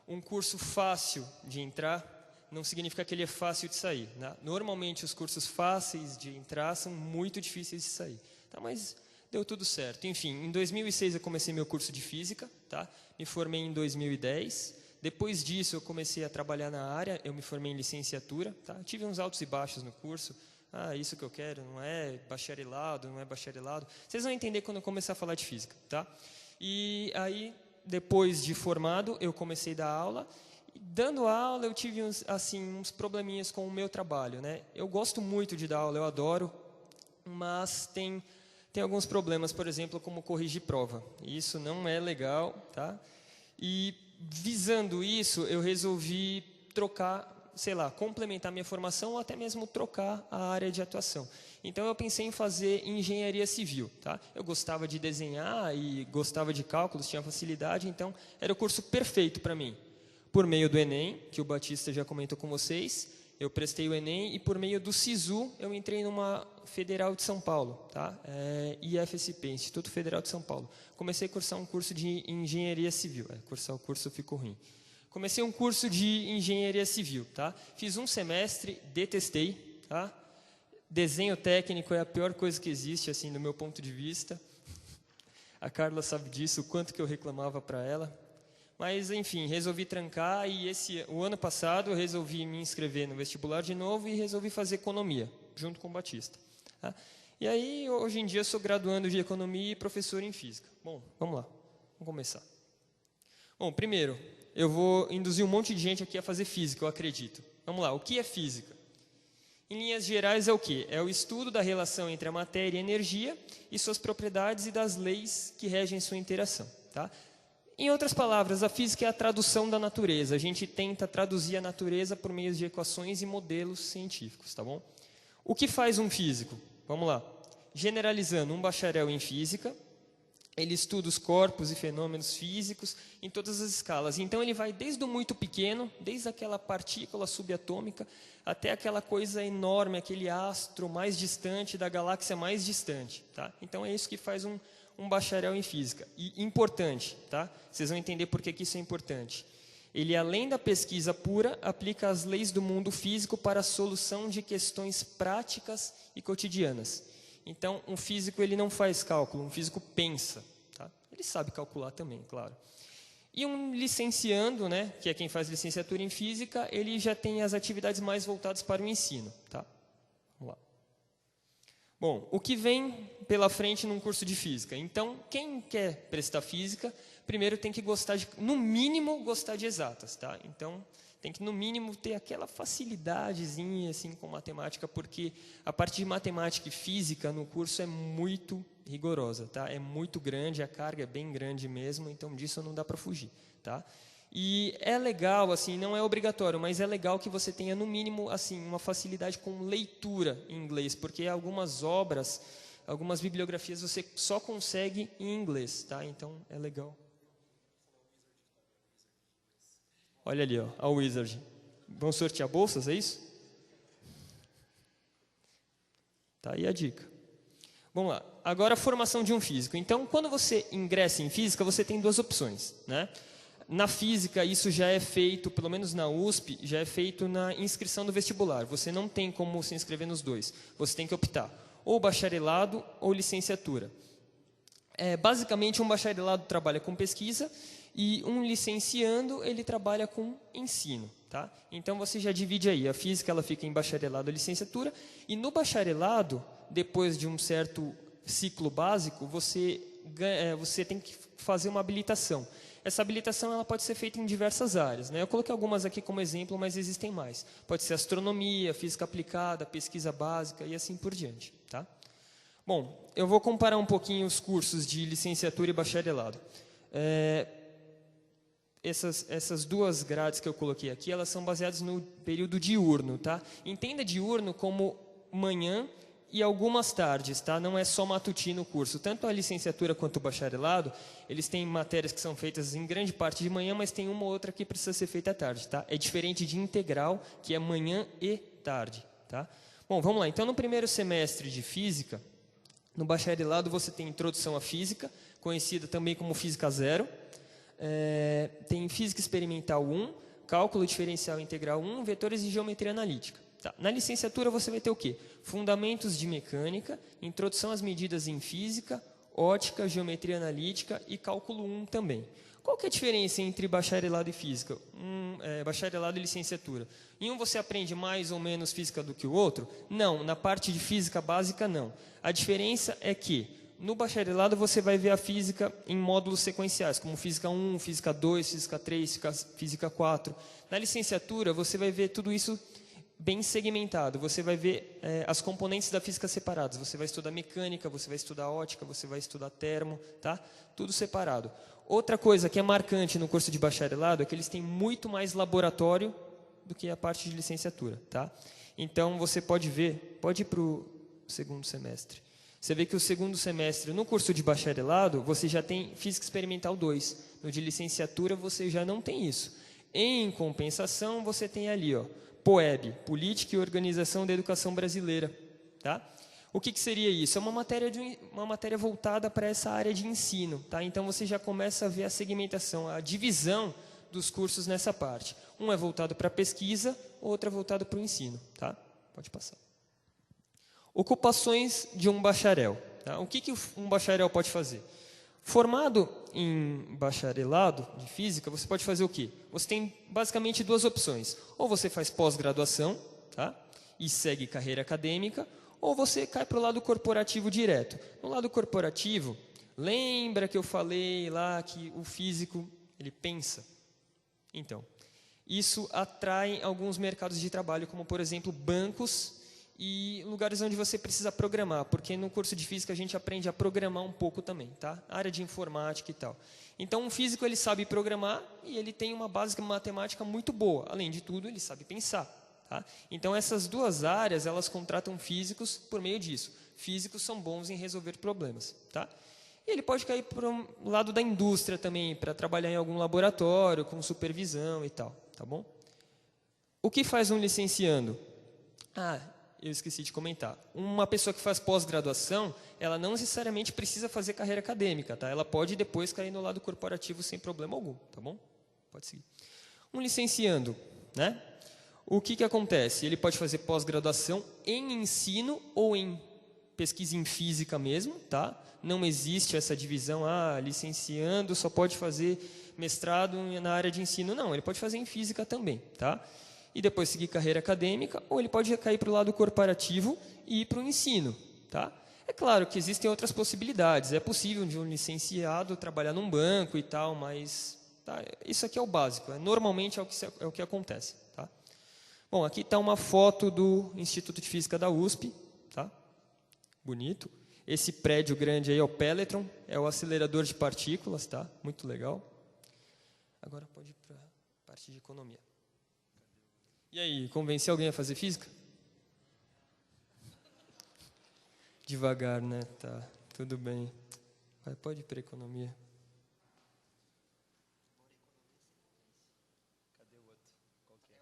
Um curso fácil de entrar não significa que ele é fácil de sair. Né? Normalmente, os cursos fáceis de entrar são muito difíceis de sair. Tá? Mas deu tudo certo. Enfim, em 2006 eu comecei meu curso de física. Tá? Me formei em 2010. Depois disso, eu comecei a trabalhar na área. Eu me formei em licenciatura. Tá? Tive uns altos e baixos no curso. Isso que eu quero, não é bacharelado, não é bacharelado. Vocês vão entender quando eu começar a falar de física. Tá? E aí, depois de formado, eu comecei a dar aula. Dando aula, eu tive uns probleminhas com o meu trabalho. Né? Eu gosto muito de dar aula, eu adoro, mas tem alguns problemas, por exemplo, como corrigir prova. Isso não é legal. Tá? E, visando isso, eu resolvi trocar, complementar minha formação ou até mesmo trocar a área de atuação. Então, eu pensei em fazer engenharia civil. Tá? Eu gostava de desenhar e gostava de cálculos, tinha facilidade, então era o curso perfeito para mim. Por meio do Enem, que o Batista já comentou com vocês, eu prestei o Enem e por meio do SISU eu entrei numa Federal de São Paulo, tá? IFSP, Instituto Federal de São Paulo. Comecei a cursar um curso de engenharia civil. Cursar o curso ficou ruim. Comecei um curso de engenharia civil, tá? Fiz um semestre, detestei, tá? Desenho técnico é a pior coisa que existe, assim, do meu ponto de vista. A Carla sabe disso, o quanto que eu reclamava para ela. Mas, enfim, resolvi trancar e o ano passado eu resolvi me inscrever no vestibular de novo e resolvi fazer economia, junto com o Batista. Tá? E aí, hoje em dia, eu sou graduando de economia e professor em física. Bom, vamos lá, vamos começar. Bom, primeiro, eu vou induzir um monte de gente aqui a fazer física, eu acredito. Vamos lá, o que é física? Em linhas gerais, é o quê? É o estudo da relação entre a matéria e a energia e suas propriedades e das leis que regem sua interação. Tá? Em outras palavras, a física é a tradução da natureza. A gente tenta traduzir a natureza por meio de equações e modelos científicos, tá bom? O que faz um físico? Vamos lá. Generalizando, um bacharel em física ele estuda os corpos e fenômenos físicos em todas as escalas. Então, ele vai desde o muito pequeno, desde aquela partícula subatômica, até aquela coisa enorme, aquele astro mais distante da galáxia mais distante. Tá? Então, é isso que faz um bacharel em física. E importante, tá? Vocês vão entender por que isso é importante. Ele, além da pesquisa pura, aplica as leis do mundo físico para a solução de questões práticas e cotidianas. Então, um físico ele não faz cálculo, um físico pensa. Tá? Ele sabe calcular também, claro. E um licenciando, né, que é quem faz licenciatura em física, ele já tem as atividades mais voltadas para o ensino. Tá? Vamos lá. Bom, o que vem pela frente num curso de física? Então, quem quer prestar física, primeiro tem que gostar no mínimo, gostar de exatas. Tá? Então, tem que, no mínimo, ter aquela facilidadezinha assim, com matemática, porque a parte de matemática e física no curso é muito rigorosa, tá? É muito grande, a carga é bem grande mesmo, então disso não dá para fugir. Tá? E é legal, assim, não é obrigatório, mas é legal que você tenha, no mínimo, assim, uma facilidade com leitura em inglês, porque algumas obras, algumas bibliografias você só consegue em inglês. Tá? Então, é legal. Olha ali, ó, a Wizard. Vão sortear bolsas, é isso? Tá aí a dica. Vamos lá. Agora, a formação de um físico. Então, quando você ingressa em física, você tem duas opções. Né? Na física, isso já é feito, pelo menos na USP, já é feito na inscrição do vestibular. Você não tem como se inscrever nos dois. Você tem que optar ou bacharelado ou licenciatura. Basicamente, um bacharelado trabalha com pesquisa e um licenciando, ele trabalha com ensino. Tá? Então, você já divide aí. A física ela fica em bacharelado ou licenciatura. E no bacharelado, depois de um certo ciclo básico, você tem que fazer uma habilitação. Essa habilitação ela pode ser feita em diversas áreas. Né? Eu coloquei algumas aqui como exemplo, mas existem mais. Pode ser astronomia, física aplicada, pesquisa básica e assim por diante. Tá? Bom, eu vou comparar um pouquinho os cursos de licenciatura e bacharelado. Essas duas grades que eu coloquei aqui, elas são baseadas no período diurno. Tá? Entenda diurno como manhã e algumas tardes, tá? Não é só matutino o curso. Tanto a licenciatura quanto o bacharelado, eles têm matérias que são feitas em grande parte de manhã, mas tem uma ou outra que precisa ser feita à tarde. Tá? É diferente de integral, que é manhã e tarde. Tá? Bom, vamos lá. Então, no primeiro semestre de física, no bacharelado você tem introdução à física, conhecida também como física zero. Tem física experimental 1, cálculo diferencial integral 1, vetores e geometria analítica. Tá. Na licenciatura você vai ter o quê? Fundamentos de mecânica, introdução às medidas em física, ótica, geometria analítica e cálculo 1 também. Qual que é a diferença entre bacharelado e física? Bacharelado e licenciatura. Em um você aprende mais ou menos física do que o outro? Não, na parte de física básica não. A diferença é que no bacharelado você vai ver a física em módulos sequenciais, como física 1, física 2, física 3, física 4. Na licenciatura você vai ver tudo isso bem segmentado. Você vai ver as componentes da física separadas. Você vai estudar mecânica, você vai estudar ótica, você vai estudar termo, tá? Tudo separado. Outra coisa que é marcante no curso de bacharelado é que eles têm muito mais laboratório do que a parte de licenciatura, tá? Então, você pode ver, pode ir para o segundo semestre. Você vê que o segundo semestre, no curso de bacharelado, você já tem Física Experimental 2. No de licenciatura, você já não tem isso. Em compensação, você tem ali, ó, POEB, Política e Organização da Educação Brasileira. Tá? O que seria isso? É uma matéria voltada para essa área de ensino. Tá? Então, você já começa a ver a segmentação, a divisão dos cursos nessa parte. Um é voltado para a pesquisa, outro é voltado para o ensino. Tá? Pode passar. Ocupações de um bacharel. Tá? O que um bacharel pode fazer? Formado em bacharelado de física, você pode fazer o quê? Você tem basicamente duas opções. Ou você faz pós-graduação, tá? E segue carreira acadêmica, ou você cai para o lado corporativo direto. No lado corporativo, lembra que eu falei lá que o físico, ele pensa? Então, isso atrai alguns mercados de trabalho, como, por exemplo, bancos e lugares onde você precisa programar, porque no curso de física a gente aprende a programar um pouco também, tá? Área de informática e tal. Então, um físico ele sabe programar e ele tem uma base matemática muito boa. Além de tudo, ele sabe pensar, tá? Então, essas duas áreas, elas contratam físicos por meio disso. Físicos são bons em resolver problemas, tá? E ele pode cair para o lado da indústria também, para trabalhar em algum laboratório, com supervisão e tal, tá bom? O que faz um licenciando? Ah, eu esqueci de comentar. Uma pessoa que faz pós-graduação, ela não necessariamente precisa fazer carreira acadêmica, tá? Ela pode depois cair no lado corporativo sem problema algum, tá bom? Pode seguir. Um licenciando, né? O que acontece? Ele pode fazer pós-graduação em ensino ou em pesquisa em física mesmo, tá? Não existe essa divisão, licenciando só pode fazer mestrado na área de ensino. Não, ele pode fazer em física também, tá? E depois seguir carreira acadêmica, ou ele pode cair para o lado corporativo e ir para o ensino, tá? É claro que existem outras possibilidades. É possível de um licenciado trabalhar num banco e tal, mas tá, isso aqui é o básico. Normalmente é o que acontece, tá? Bom, aqui está uma foto do Instituto de Física da USP, tá? Bonito. Esse prédio grande aí é o Peletron, é o acelerador de partículas, tá? Muito legal. Agora pode ir para a parte de economia. E aí, convencer alguém a fazer física? Devagar, né? Tá, tudo bem. Pode ir para a economia. Cadê o outro? Qual que é?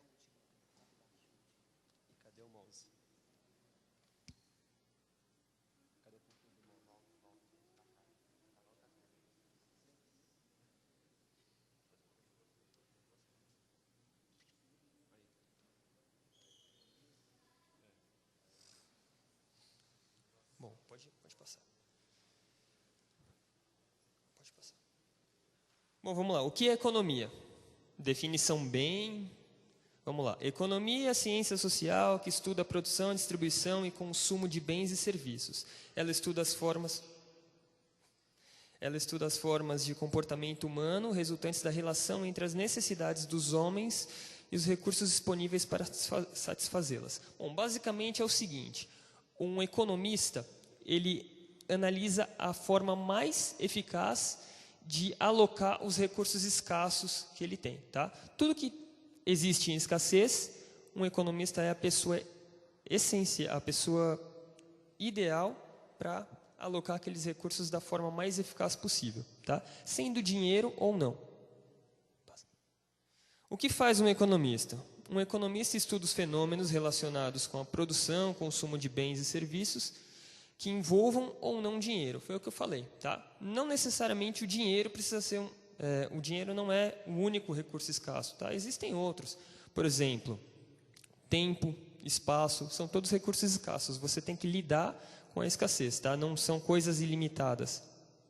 E cadê o mouse? Cadê o pouquinho do mouse? Bom, pode passar. Pode passar. Bom, vamos lá. O que é economia? Definição bem... Vamos lá. Economia é a ciência social que estuda a produção, distribuição e consumo de bens e serviços. Ela estuda as formas de comportamento humano resultantes da relação entre as necessidades dos homens e os recursos disponíveis para satisfazê-las. Bom, basicamente é o seguinte: um economista, ele analisa a forma mais eficaz de alocar os recursos escassos que ele tem, tá? Tudo que existe em escassez, um economista é a pessoa essencial, a pessoa ideal para alocar aqueles recursos da forma mais eficaz possível, tá? Sendo dinheiro ou não. O que faz um economista? Um economista estuda os fenômenos relacionados com a produção, consumo de bens e serviços que envolvam ou não dinheiro. Foi o que eu falei, tá? Não necessariamente o dinheiro precisa ser o dinheiro não é o único recurso escasso, tá? Existem outros. Por exemplo, tempo, espaço, são todos recursos escassos. Você tem que lidar com a escassez, tá? Não são coisas ilimitadas.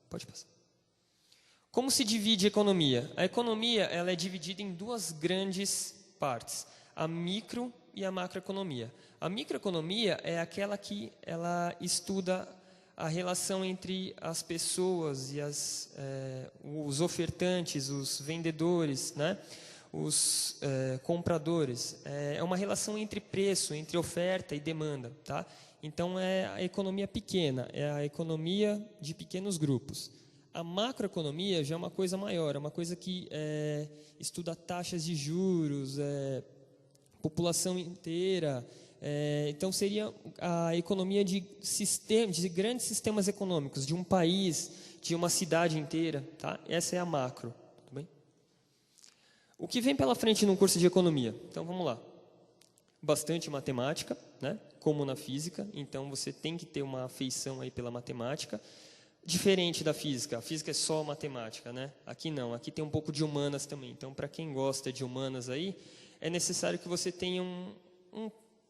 Pode passar. Como se divide a economia? A economia ela é dividida em duas grandes partes: a micro e a macroeconomia. A microeconomia é aquela que ela estuda a relação entre as pessoas e os ofertantes, os vendedores, né? Os compradores. É uma relação entre preço, entre oferta e demanda, tá? Então, é a economia pequena, é a economia de pequenos grupos. A macroeconomia já é uma coisa maior, é uma coisa que estuda taxas de juros, população inteira. Então, seria a economia de grandes sistemas econômicos, de um país, de uma cidade inteira. Tá? Essa é a macro. Tudo bem? O que vem pela frente num curso de economia? Então, vamos lá. Bastante matemática, né? Como na física. Então, você tem que ter uma afeição aí pela matemática. Diferente da física. A física é só matemática, né? Aqui não. Aqui tem um pouco de humanas também. Então, para quem gosta de humanas aí, é necessário que você tenha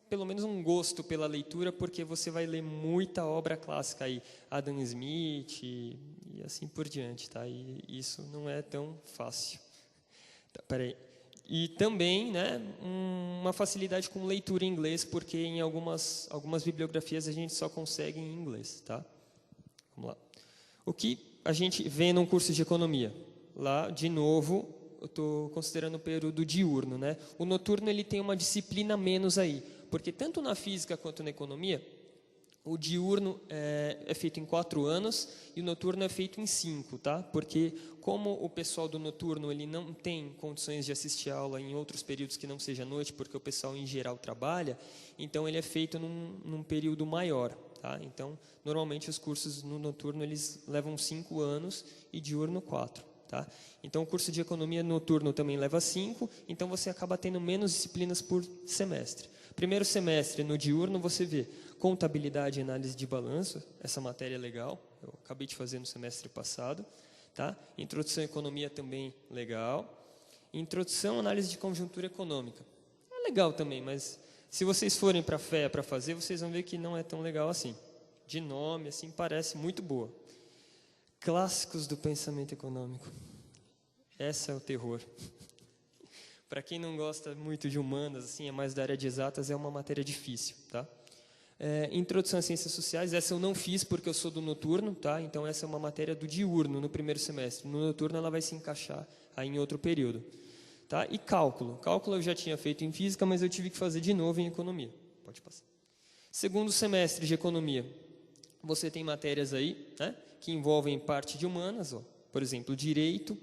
pelo menos um gosto pela leitura, porque você vai ler muita obra clássica aí, Adam Smith e assim por diante, tá? E isso não é tão fácil. Tá, peraí. E também, né, uma facilidade com leitura em inglês, porque em algumas bibliografias a gente só consegue em inglês, tá? Vamos lá. O que a gente vê num curso de economia? Lá, de novo, eu estou considerando o período diurno, né? O noturno ele tem uma disciplina menos aí, porque tanto na física quanto na economia, o diurno é feito em 4 anos e o noturno é feito em 5, tá? Porque como o pessoal do noturno ele não tem condições de assistir a aula em outros períodos que não seja noite, porque o pessoal em geral trabalha, então ele é feito num período maior, tá? Então, normalmente os cursos no noturno eles levam 5 anos e diurno 4. Tá? Então, o curso de economia noturno também leva 5, então você acaba tendo menos disciplinas por semestre. Primeiro semestre, no diurno, você vê contabilidade e análise de balanço, essa matéria é legal, eu acabei de fazer no semestre passado. Tá? Introdução à economia também legal. Introdução à análise de conjuntura econômica. É legal também, mas se vocês forem para a FEA para fazer, vocês vão ver que não é tão legal assim. De nome, assim, parece muito boa. Clássicos do pensamento econômico. Esse é o terror. Para quem não gosta muito de humanas, assim, é mais da área de exatas, é uma matéria difícil, tá? Introdução às ciências sociais, essa eu não fiz porque eu sou do noturno, tá? Então essa é uma matéria do diurno no primeiro semestre. No noturno ela vai se encaixar aí em outro período, tá? E cálculo. Cálculo eu já tinha feito em física, mas eu tive que fazer de novo em economia. Pode passar. Segundo semestre de economia, você tem matérias aí, né, que envolvem parte de humanas, ó, por exemplo, direito.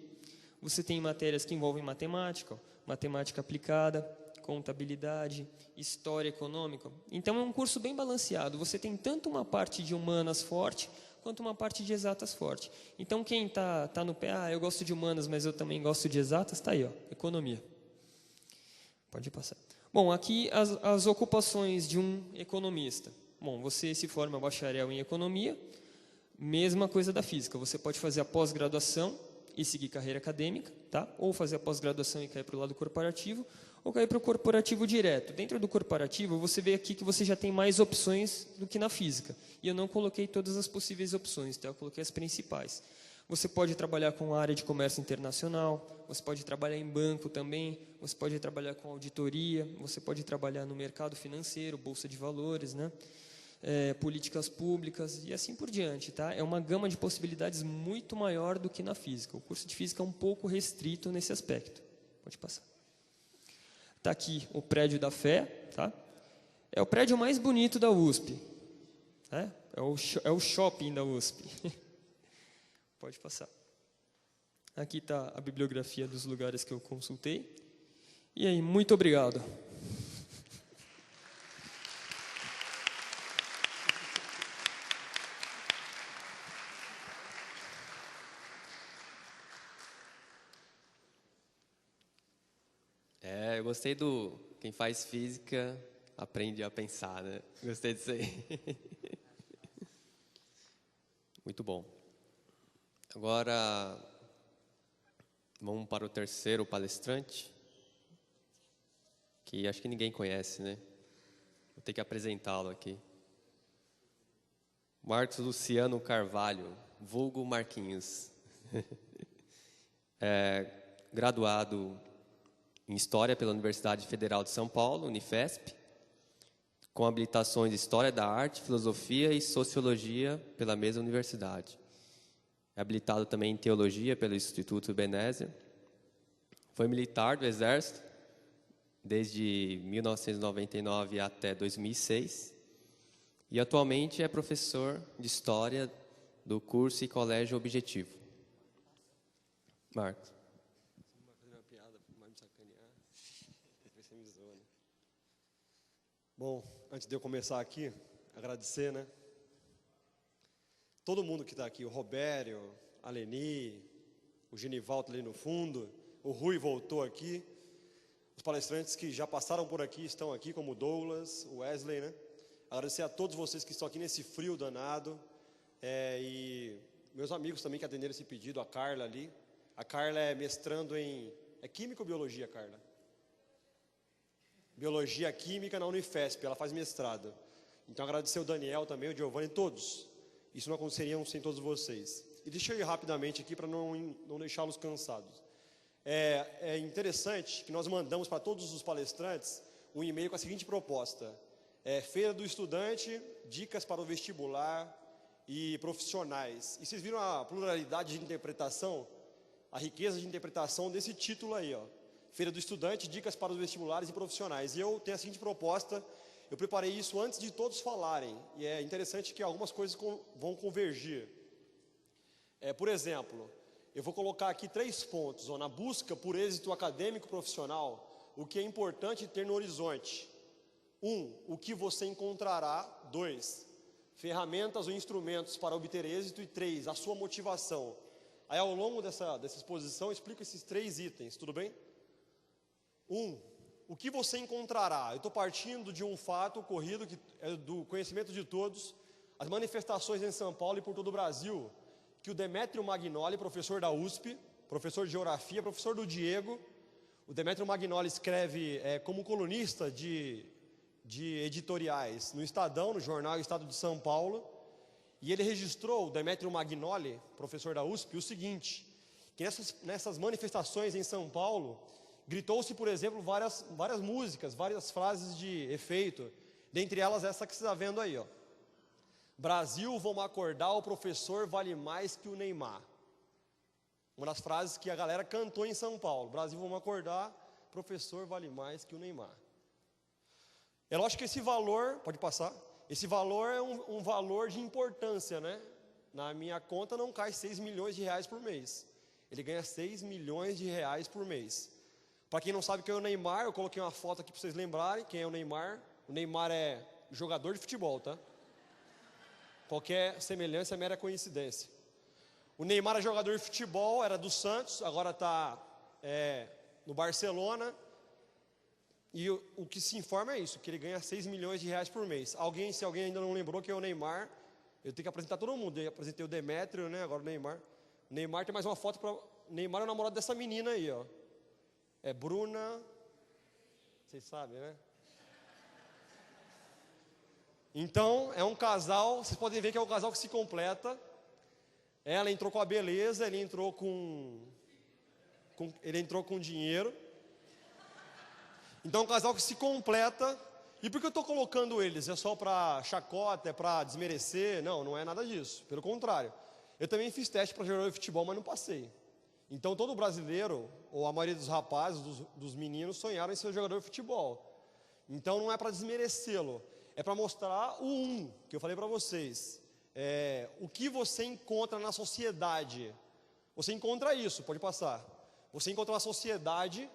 Você tem matérias que envolvem matemática, ó, matemática aplicada, contabilidade, história econômica. Então é um curso bem balanceado. Você tem tanto uma parte de humanas forte, quanto uma parte de exatas forte. Então quem tá no pé, eu gosto de humanas, mas eu também gosto de exatas, está aí, ó, economia. Pode passar. Bom, aqui as ocupações de um economista. Bom, você se forma bacharel em economia, mesma coisa da física. Você pode fazer a pós-graduação e seguir carreira acadêmica, tá? Ou fazer a pós-graduação e cair para o lado corporativo, ou cair para o corporativo direto. Dentro do corporativo, você vê aqui que você já tem mais opções do que na física. E eu não coloquei todas as possíveis opções, tá? Eu coloquei as principais. Você pode trabalhar com a área de comércio internacional, você pode trabalhar em banco também, você pode trabalhar com auditoria, você pode trabalhar no mercado financeiro, bolsa de valores, né? Políticas públicas e assim por diante, tá? É uma gama de possibilidades muito maior do que na física. O curso de física é um pouco restrito nesse aspecto. Pode passar. Está aqui o prédio da FEA, tá? É o prédio mais bonito da USP, né? É o shopping da USP. Pode passar. Aqui está a bibliografia dos lugares que eu consultei. E aí, muito obrigado. Eu gostei do quem faz física aprende a pensar, né? Gostei disso aí. Muito bom. Agora, vamos para o terceiro palestrante, que acho que ninguém conhece, né? Vou ter que apresentá-lo aqui. Marcos Luciano Carvalho, vulgo Marquinhos. Graduado em História pela Universidade Federal de São Paulo, Unifesp, com habilitações em História da Arte, Filosofia e Sociologia pela mesma universidade. É habilitado também em Teologia pelo Instituto Ebenezer. Foi militar do Exército desde 1999 até 2006 e atualmente é professor de História do curso e Colégio Objetivo. Marcos. Bom, antes de eu começar aqui, agradecer, né? Todo mundo que está aqui, o Robério, a Leni, o Genivaldo ali no fundo, o Rui voltou aqui, os palestrantes que já passaram por aqui estão aqui, como o Douglas, o Wesley, né? Agradecer a todos vocês que estão aqui nesse frio danado, e meus amigos também que atenderam esse pedido, a Carla ali. A Carla é mestrando em... É Química ou Biologia, Carla? Biologia Química na Unifesp, ela faz mestrado. Então agradecer o Daniel também, o Giovanni, todos. Isso não aconteceria sem todos vocês. E deixa eu ir rapidamente aqui para não deixá-los cansados. É interessante que nós mandamos para todos os palestrantes um e-mail com a seguinte proposta. Feira do Estudante, dicas para o vestibular e profissionais. E vocês viram a pluralidade de interpretação, a riqueza de interpretação desse título aí, ó. Feira do Estudante, dicas para os vestibulares e profissionais. E eu tenho a seguinte proposta, eu preparei isso antes de todos falarem. E é interessante que algumas coisas vão convergir. Por exemplo, eu vou colocar aqui 3 pontos. Na busca por êxito acadêmico profissional, o que é importante ter no horizonte. 1, o que você encontrará. 2, ferramentas ou instrumentos para obter êxito, e 3, a sua motivação. Aí, ao longo dessa exposição, eu explico esses 3 itens, tudo bem? 1, o que você encontrará? Eu estou partindo de um fato ocorrido, que é do conhecimento de todos, as manifestações em São Paulo e por todo o Brasil, que o Demétrio Magnoli, professor da USP, professor de geografia, professor do Diego, o Demétrio Magnoli escreve como colunista de editoriais no Estadão, no jornal Estado de São Paulo, e ele registrou, o Demétrio Magnoli, professor da USP, o seguinte, que nessas manifestações em São Paulo, gritou-se, por exemplo, várias músicas, várias frases de efeito, dentre elas essa que você está vendo aí, ó. Brasil, vamos acordar, o professor vale mais que o Neymar. Uma das frases que a galera cantou em São Paulo. Brasil, vamos acordar, professor vale mais que o Neymar. É lógico que esse valor, pode passar, esse valor é um valor de importância, né? Na minha conta não cai 6 milhões de reais por mês. Ele ganha 6 milhões de reais por mês. Para quem não sabe quem é o Neymar, eu coloquei uma foto aqui para vocês lembrarem quem é o Neymar. O Neymar é jogador de futebol, tá? Qualquer semelhança é mera coincidência. O Neymar é jogador de futebol, era do Santos, agora está no Barcelona. E o que se informa é isso, que ele ganha 6 milhões de reais por mês. Se alguém ainda não lembrou que é o Neymar, eu tenho que apresentar todo mundo. Eu apresentei o Demétrio, né? Agora o Neymar. O Neymar tem mais uma foto para. Neymar é o namorado dessa menina aí, ó. É Bruna. Vocês sabem, né? Então, é um casal, vocês podem ver que é um casal que se completa. Ela entrou com a beleza, ele entrou com dinheiro. Então, é um casal que se completa. E por que eu estou colocando eles? É só para chacota, é para desmerecer? Não, não é nada disso. Pelo contrário. Eu também fiz teste para jogador de futebol, mas não passei. Então, todo brasileiro, ou a maioria dos rapazes, dos meninos, sonharam em ser jogador de futebol. Então, não é para desmerecê-lo. É para mostrar que eu falei para vocês. O que você encontra na sociedade. Você encontra isso, pode passar. Você encontra uma sociedade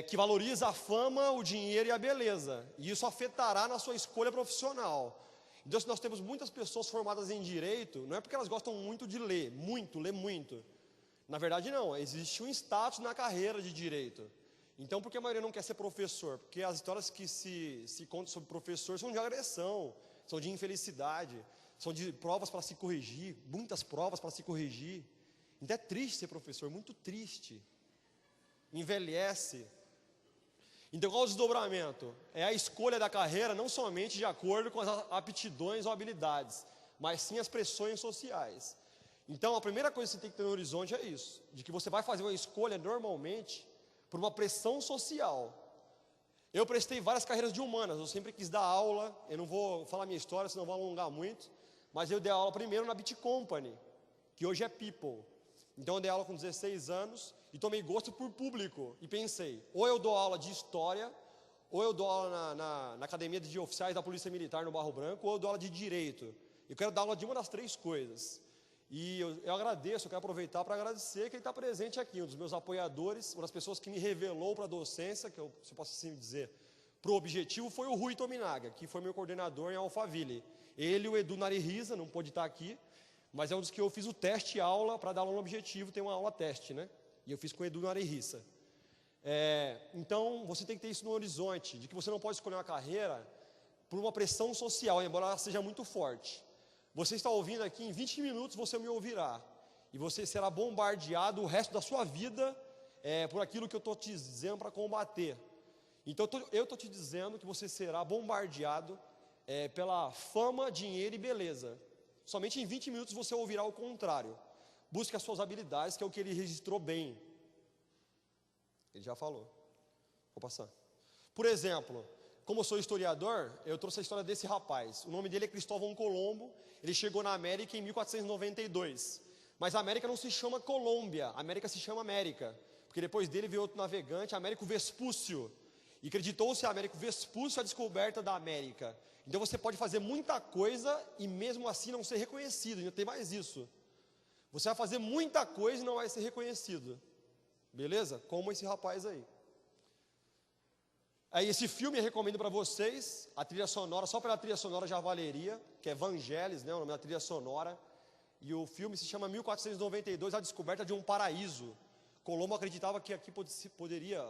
que valoriza a fama, o dinheiro e a beleza. E isso afetará na sua escolha profissional. Então, se nós temos muitas pessoas formadas em direito, não é porque elas gostam muito de ler muito. Na verdade, não. Existe um status na carreira de direito. Então, por que a maioria não quer ser professor? Porque as histórias que se contam sobre professor são de agressão, são de infelicidade, são de provas para se corrigir, muitas provas para se corrigir. Então é triste ser professor, muito triste. Envelhece. Então, qual é o desdobramento? É a escolha da carreira não somente de acordo com as aptidões ou habilidades, mas sim as pressões sociais. Então, a primeira coisa que você tem que ter no horizonte é isso, de que você vai fazer uma escolha normalmente por uma pressão social. Eu prestei várias carreiras de humanas, eu sempre quis dar aula, eu não vou falar minha história, senão vou alongar muito, mas eu dei aula primeiro na Bit Company, que hoje é People. Então eu dei aula com 16 anos e tomei gosto por público e pensei, ou eu dou aula de história, ou eu dou aula na academia de oficiais da Polícia Militar no Barro Branco, ou eu dou aula de direito. Eu quero dar aula de uma das 3 coisas. E eu agradeço, eu quero aproveitar para agradecer que ele está presente aqui, um dos meus apoiadores, uma das pessoas que me revelou para a docência, se eu posso assim dizer, para o objetivo, foi o Rui Tominaga, que foi meu coordenador em Alphaville. Ele e o Edu Narihisa, não pôde estar aqui, mas é um dos que eu fiz o teste aula, para dar aula no objetivo, tem uma aula teste, né? E eu fiz com o Edu Narihisa. Então, você tem que ter isso no horizonte, de que você não pode escolher uma carreira por uma pressão social, embora ela seja muito forte. Você está ouvindo aqui, em 20 minutos você me ouvirá. E você será bombardeado o resto da sua vida por aquilo que eu estou te dizendo para combater. Então eu estou te dizendo que você será bombardeado pela fama, dinheiro e beleza. Somente em 20 minutos você ouvirá o contrário. Busque as suas habilidades, que é o que ele registrou bem. Ele já falou. Vou passar. Por exemplo, como eu sou historiador, eu trouxe a história desse rapaz. O nome dele é Cristóvão Colombo. Ele chegou na América em 1492. Mas a América não se chama Colômbia, a América se chama América. Porque depois dele veio outro navegante, Américo Vespúcio. E acreditou-se a Américo Vespúcio a descoberta da América. Então você pode fazer muita coisa e mesmo assim não ser reconhecido. Ainda tem mais isso. Você vai fazer muita coisa e não vai ser reconhecido. Beleza? Como esse rapaz aí. Aí esse filme eu recomendo para vocês, a trilha sonora, só pela trilha sonora já valeria, que é Vangelis, né, o nome da trilha sonora. E o filme se chama 1492, A Descoberta de um Paraíso. Colombo acreditava que aqui poderia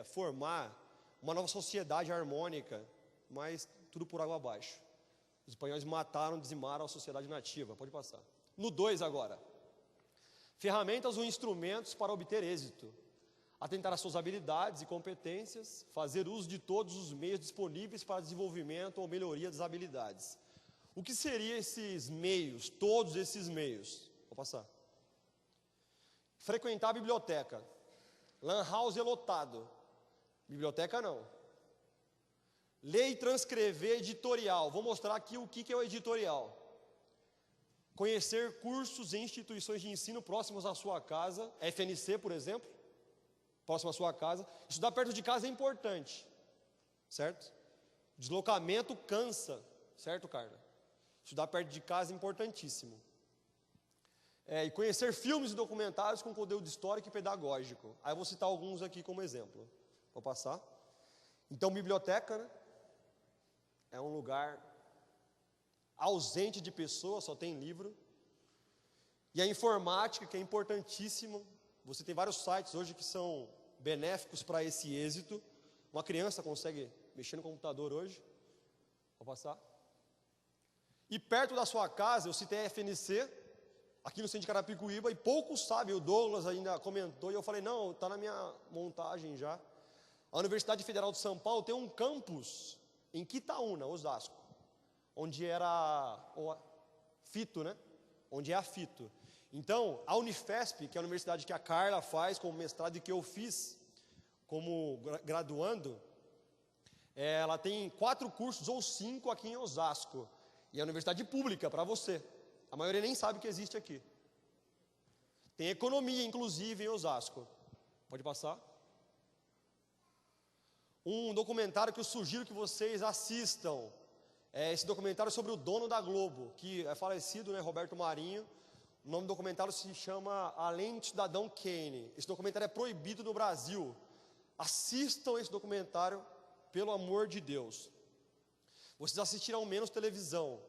formar uma nova sociedade harmônica, mas tudo por água abaixo. Os espanhóis mataram, dizimaram a sociedade nativa. Pode passar. No 2 agora. Ferramentas ou instrumentos para obter êxito. Atentar às suas habilidades e competências, fazer uso de todos os meios disponíveis para desenvolvimento ou melhoria das habilidades. O que seriam esses meios, todos esses meios? Vou passar. Frequentar a biblioteca. Lan house é lotado. Biblioteca não. Ler e transcrever editorial. Vou mostrar aqui o que é o editorial. Conhecer cursos e instituições de ensino próximos à sua casa. FNC, por exemplo. Próximo à sua casa. Estudar perto de casa é importante. Certo? Deslocamento cansa. Certo, Carla? Estudar perto de casa é importantíssimo. E conhecer filmes e documentários com conteúdo histórico e pedagógico. Aí eu vou citar alguns aqui como exemplo. Vou passar. Então, biblioteca, né? É um lugar ausente de pessoas, só tem livro. E a informática, que é importantíssimo. Você tem vários sites hoje que são benéficos para esse êxito. Uma criança consegue mexer no computador hoje. Vou passar. E perto da sua casa, eu citei a FNC, aqui no centro de Carapicuíba, e poucos sabem, o Douglas ainda comentou, e eu falei, não, está na minha montagem já. A Universidade Federal de São Paulo tem um campus em Quitaúna, Osasco, onde era o FITO, né? Onde é a FITO. Então, a Unifesp, que é a universidade que a Carla faz como mestrado e que eu fiz como graduando, ela tem 4 cursos ou 5 aqui em Osasco. E é a universidade pública para você. A maioria nem sabe que existe aqui. Tem economia, inclusive, em Osasco. Pode passar. Um documentário que eu sugiro que vocês assistam. É esse documentário sobre o dono da Globo, que é falecido, né, Roberto Marinho. O nome do documentário se chama Além de Cidadão Kane. Esse documentário é proibido no Brasil. Assistam esse documentário, pelo amor de Deus. Vocês assistirão menos televisão.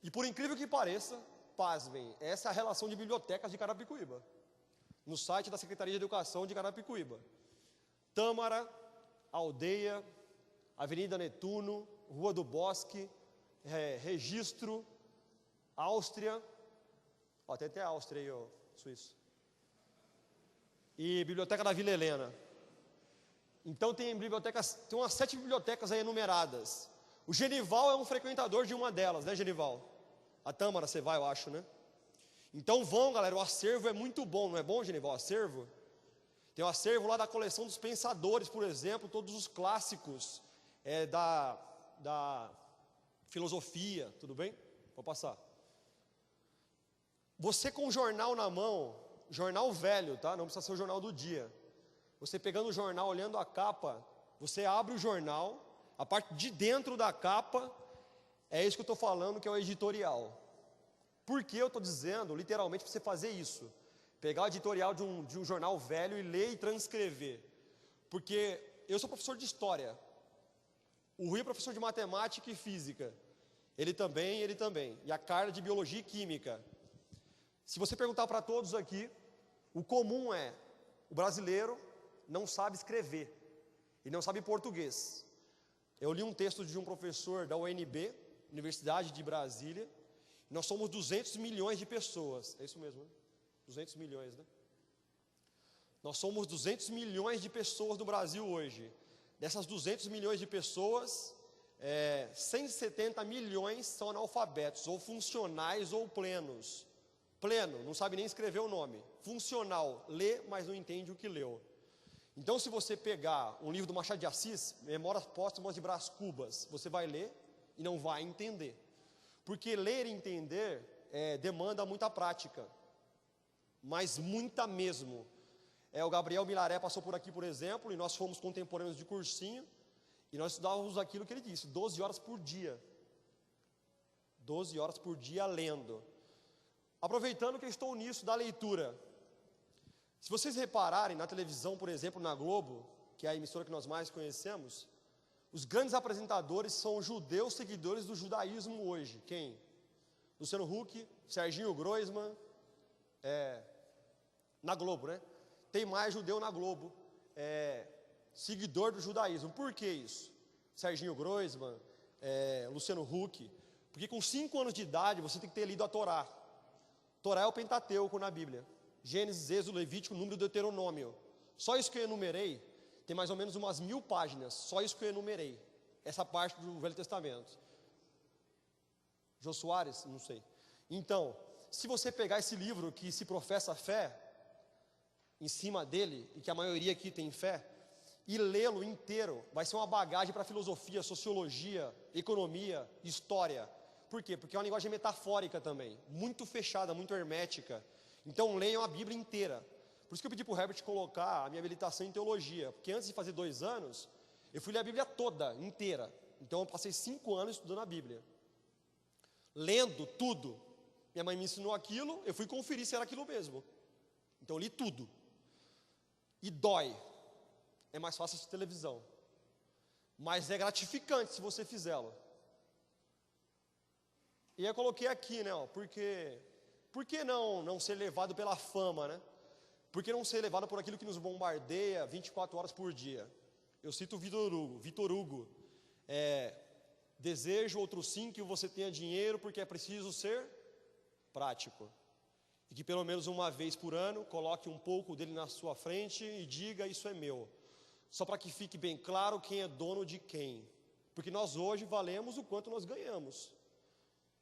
E por incrível que pareça, pasmem, essa é a relação de bibliotecas de Carapicuíba. No site da Secretaria de Educação de Carapicuíba. Tâmara, Aldeia, Avenida Netuno, Rua do Bosque, Registro, Áustria. Ó, tem até a Áustria aí, ó, suíço. E Biblioteca da Vila Helena. Então tem bibliotecas, tem umas 7 bibliotecas aí enumeradas. O Genival é um frequentador de uma delas, né, Genival? A Tâmara, você vai, eu acho, né? Então vão, galera, o acervo é muito bom, não é bom, Genival, o acervo? Tem o acervo lá da coleção dos pensadores, por exemplo, todos os clássicos da filosofia, tudo bem? Vou passar. Você com o jornal na mão, jornal velho, tá? Não precisa ser o jornal do dia. Você pegando o jornal, olhando a capa, você abre o jornal, a parte de dentro da capa, é isso que eu estou falando, que é o editorial. Por que eu estou dizendo, literalmente, para você fazer isso? Pegar o editorial de um jornal velho e ler e transcrever. Porque eu sou professor de história. O Rui é professor de matemática e física. Ele também. E a Carla de biologia e química. Se você perguntar para todos aqui, o comum é, o brasileiro não sabe escrever. E não sabe português. Eu li um texto de um professor da UNB, Universidade de Brasília. Nós somos 200 milhões de pessoas. É isso mesmo, né? 200 milhões, né? Nós somos 200 milhões de pessoas no Brasil hoje. Dessas 200 milhões de pessoas, 170 milhões são analfabetos, ou funcionais ou plenos. Pleno, não sabe nem escrever o nome. Funcional, lê, mas não entende o que leu. Então, se você pegar um livro do Machado de Assis, Memórias Póstumas de Brás Cubas, você vai ler e não vai entender. Porque ler e entender demanda muita prática, mas muita mesmo. O Gabriel Milaré passou por aqui, por exemplo, e nós fomos contemporâneos de cursinho, e nós estudávamos aquilo que ele disse, 12 horas por dia. 12 horas por dia lendo. Aproveitando que eu estou nisso da leitura, se vocês repararem na televisão, por exemplo, na Globo, que é a emissora que nós mais conhecemos, Os grandes apresentadores são os judeus seguidores do judaísmo hoje. Quem? Luciano Huck, Serginho Groisman, na Globo, né? Tem mais judeu na Globo, seguidor do judaísmo. Por que isso? Serginho Groisman, Luciano Huck. Porque com 5 anos de idade você tem que ter lido a Torá. Torá é o Pentateuco na Bíblia. Gênesis, Êxodo, Levítico, Número, Deuteronômio. Só isso que eu enumerei, tem mais ou menos umas 1000 páginas. Só isso que eu enumerei. Essa parte do Velho Testamento. Jô Soares? Não sei. Então, se você pegar esse livro que se professa fé, em cima dele, e que a maioria aqui tem fé, e lê-lo inteiro, vai ser uma bagagem para filosofia, sociologia, economia, história. Por quê? Porque é uma linguagem metafórica também, muito fechada, muito hermética. Então leiam a Bíblia inteira. Por isso que eu pedi para o Herbert colocar a minha habilitação em teologia, porque antes de fazer 2 anos, eu fui ler a Bíblia toda, inteira. Então eu passei 5 anos estudando a Bíblia, lendo tudo. Minha mãe me ensinou aquilo, eu fui conferir se era aquilo mesmo. Então eu li tudo. E dói. É mais fácil assistir televisão. Mas é gratificante se você fizê-lo. E eu coloquei aqui, né? Porque por que não ser levado pela fama, né? Por que não ser levado por aquilo que nos bombardeia 24 horas por dia? Eu cito Vitor Hugo. Desejo, outro sim, que você tenha dinheiro, porque é preciso ser prático. E que pelo menos uma vez por ano, coloque um pouco dele na sua frente e diga, isso é meu. Só para que fique bem claro quem é dono de quem. Porque nós hoje valemos o quanto nós ganhamos.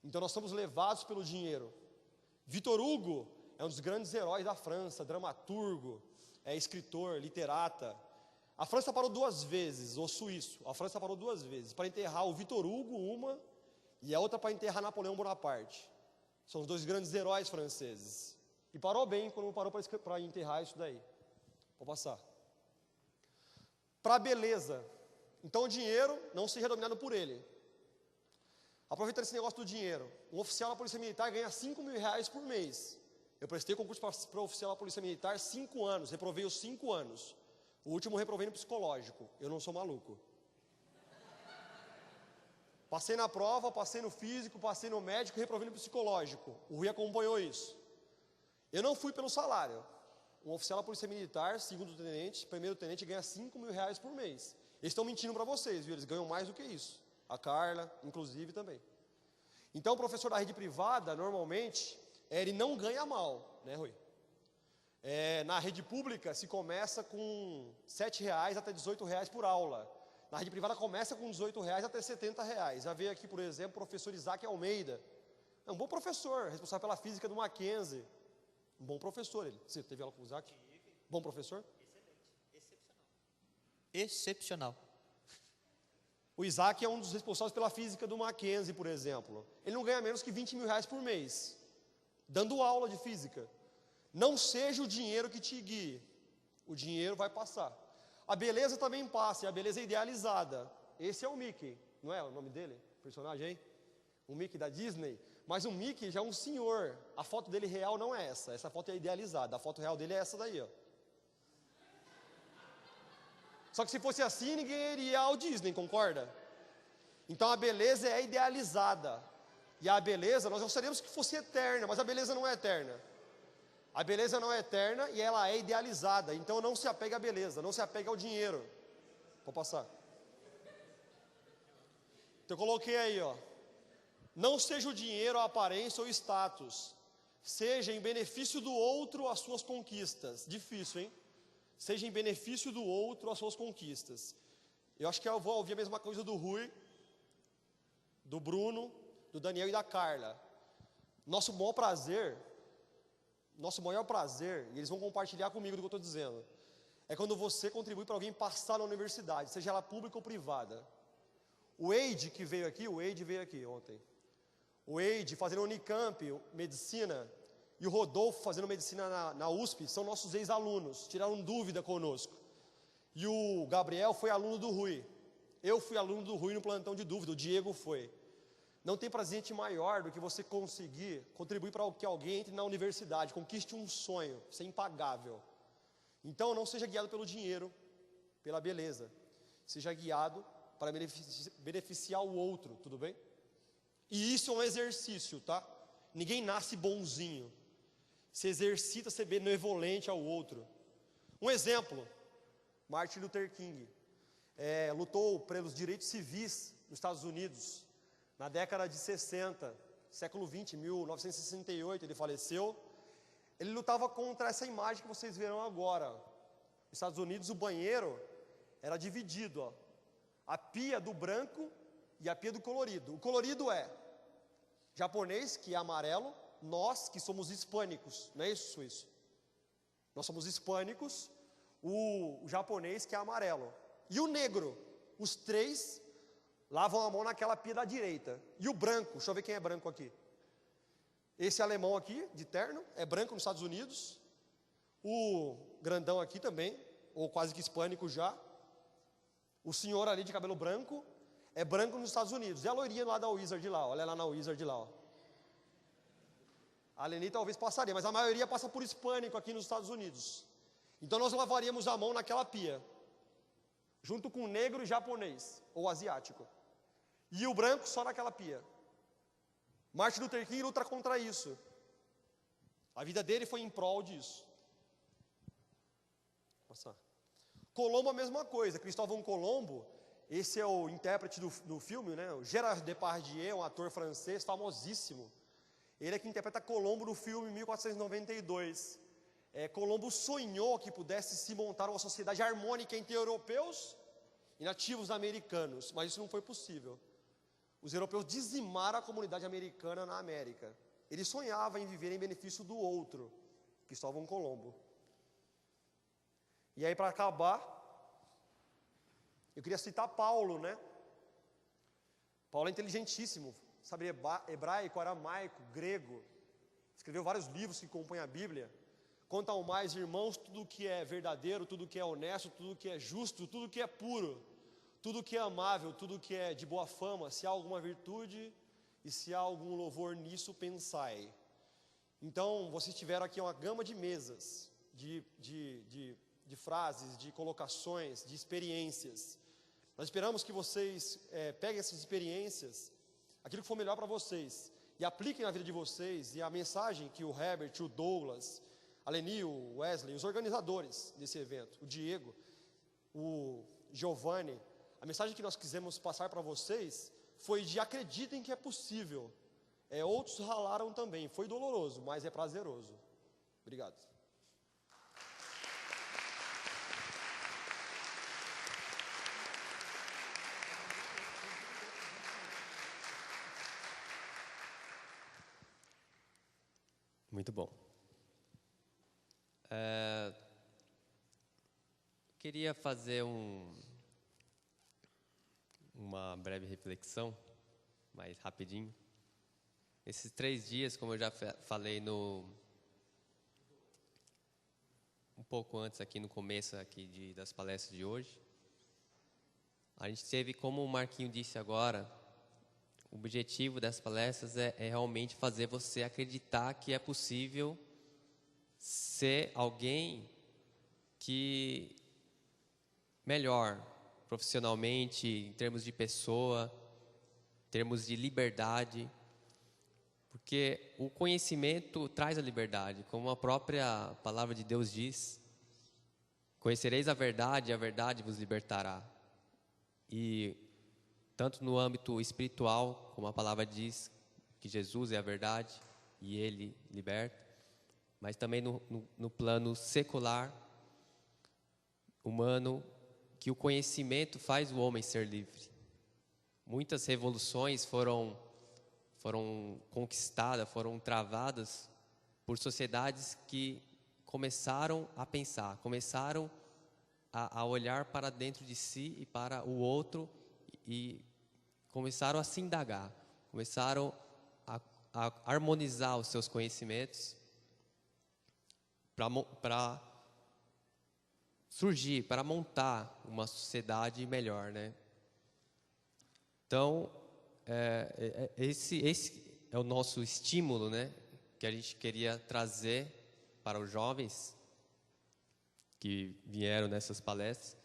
Então nós somos levados pelo dinheiro. Vitor Hugo é um dos grandes heróis da França, dramaturgo, escritor, literata. A França parou 2 vezes, o suíço, a França parou 2 vezes, para enterrar o Vitor Hugo, uma, e a outra para enterrar Napoleão Bonaparte. São os 2 grandes heróis franceses. E parou bem quando parou para enterrar isso daí. Vou passar. Para a beleza. Então o dinheiro, não seja dominado por ele. Aproveitando esse negócio do dinheiro, um oficial da Polícia Militar ganha R$5.000 por mês. Eu prestei concurso para oficial da Polícia Militar 5 anos, reprovei os 5 anos. O último reprovei no psicológico, eu não sou maluco. Passei na prova, passei no físico, passei no médico, reprovei no psicológico. O Rui acompanhou isso. Eu não fui pelo salário. Um oficial da Polícia Militar, segundo tenente, primeiro tenente, ganha R$5.000 por mês. Eles estão mentindo para vocês, viu? Eles ganham mais do que isso. A Carla, inclusive, também. Então, o professor da rede privada, normalmente, ele não ganha mal, né, Rui? Na rede pública, se começa com R$7 até R$18 por aula. Na rede privada, começa com R$18 até R$70. Já veio aqui, por exemplo, o professor Isaac Almeida. É um bom professor, responsável pela física do Mackenzie. Um bom professor ele. Você teve aula com o Isaac? Bom professor? Excepcional. O Isaac é um dos responsáveis pela física do Mackenzie, por exemplo. Ele não ganha menos que R$20.000 por mês, dando aula de física. Não seja o dinheiro que te guie. O dinheiro vai passar. A beleza também passa, e a beleza é idealizada. Esse é o Mickey, não é o nome dele? Personagem aí? O Mickey da Disney. Mas o Mickey já é um senhor. A foto dele real não é essa. Essa foto é idealizada. A foto real dele é essa daí, ó. Só que se fosse assim, ninguém iria ao Disney, concorda? Então a beleza é idealizada. E a beleza, nós gostaríamos que fosse eterna, mas a beleza não é eterna. A beleza não é eterna e ela é idealizada. Então não se apega à beleza, não se apega ao dinheiro. Vou passar. Então eu coloquei aí, ó. Não seja o dinheiro, a aparência ou o status. Seja em benefício do outro as suas conquistas. Difícil, hein? Seja em benefício do outro as suas conquistas. Eu acho que eu vou ouvir a mesma coisa do Rui, do Bruno, do Daniel e da Carla. Nosso maior prazer, e eles vão compartilhar comigo do que eu estou dizendo, é quando você contribui para alguém passar na universidade, seja ela pública ou privada. O Wade veio aqui ontem. O Wade fazendo Unicamp, medicina, e o Rodolfo fazendo medicina na USP, são nossos ex-alunos, tiraram dúvida conosco. E o Gabriel foi aluno do Rui. Eu fui aluno do Rui no plantão de dúvida, o Diego foi. Não tem presente maior do que você conseguir contribuir para que alguém entre na universidade, conquiste um sonho, isso é impagável. Então não seja guiado pelo dinheiro, pela beleza. Seja guiado para beneficiar o outro, tudo bem? E isso é um exercício, tá? Ninguém nasce bonzinho. Se exercita a ser benevolente ao outro. Um exemplo, Martin Luther King lutou pelos direitos civis nos Estados Unidos na década de 60, século 20, 1968, ele faleceu. Ele lutava contra essa imagem que vocês verão agora. Nos Estados Unidos, o banheiro era dividido, ó. A pia do branco e a pia do colorido. O colorido é japonês, que é amarelo, nós que somos hispânicos, não é isso, suíço? Nós somos hispânicos, o japonês que é amarelo. E o negro, os três lavam a mão naquela pia da direita. E o branco, deixa eu ver quem é branco aqui. Esse alemão aqui, de terno, é branco nos Estados Unidos. O grandão aqui também, ou quase que hispânico já. O senhor ali de cabelo branco é branco nos Estados Unidos. E a loirinha lá da Wizard lá, olha lá na Wizard lá, ó. A Leni talvez passaria, mas a maioria passa por hispânico aqui nos Estados Unidos. Então nós lavaríamos a mão naquela pia, junto com o negro e japonês, ou asiático. E o branco só naquela pia. Martin Luther King luta contra isso. A vida dele foi em prol disso. Passar. Colombo a mesma coisa. Cristóvão Colombo, esse é o intérprete do filme, né? O Gérard Depardieu, um ator francês famosíssimo. Ele é que interpreta Colombo no filme 1492. Colombo sonhou que pudesse se montar uma sociedade harmônica entre europeus e nativos americanos, mas isso não foi possível. Os europeus dizimaram a comunidade americana na América. Ele sonhava em viver em benefício do outro, Cristóvão Colombo. E aí, para acabar, eu queria citar Paulo, né? Paulo é inteligentíssimo, sabe hebraico, aramaico, grego. Escreveu vários livros que compõem a Bíblia. Quanto ao mais, irmãos, tudo que é verdadeiro, tudo que é honesto, tudo que é justo, tudo que é puro, tudo que é amável, tudo que é de boa fama, se há alguma virtude e se há algum louvor nisso, pensai. Então, vocês tiveram aqui uma gama de mesas, de frases, de colocações, de experiências. Nós esperamos que vocês peguem essas experiências, aquilo que for melhor para vocês, e apliquem na vida de vocês, e a mensagem que o Herbert, o Douglas, a Leni, o Wesley, os organizadores desse evento, o Diego, o Giovanni, a mensagem que nós quisemos passar para vocês foi de acreditem que é possível. Outros ralaram também, foi doloroso, mas é prazeroso. Obrigado. Muito bom. Queria fazer uma breve reflexão, mais rapidinho. Esses 3 dias, como eu já falei um pouco antes aqui no começo aqui das palestras de hoje, a gente teve, como o Marquinho disse agora, o objetivo dessas palestras é realmente fazer você acreditar que é possível ser alguém que melhor profissionalmente, em termos de pessoa, em termos de liberdade, porque o conhecimento traz a liberdade, como a própria palavra de Deus diz: conhecereis a verdade vos libertará. E tanto no âmbito espiritual, como a palavra diz que Jesus é a verdade e Ele liberta, mas também no plano secular, humano, que o conhecimento faz o homem ser livre. Muitas revoluções foram conquistadas, foram travadas por sociedades que começaram a pensar, começaram a olhar para dentro de si e para o outro e começaram a se indagar, começaram a harmonizar os seus conhecimentos para surgir, para montar uma sociedade melhor, né? Então, esse é o nosso estímulo, né? Que a gente queria trazer para os jovens que vieram nessas palestras,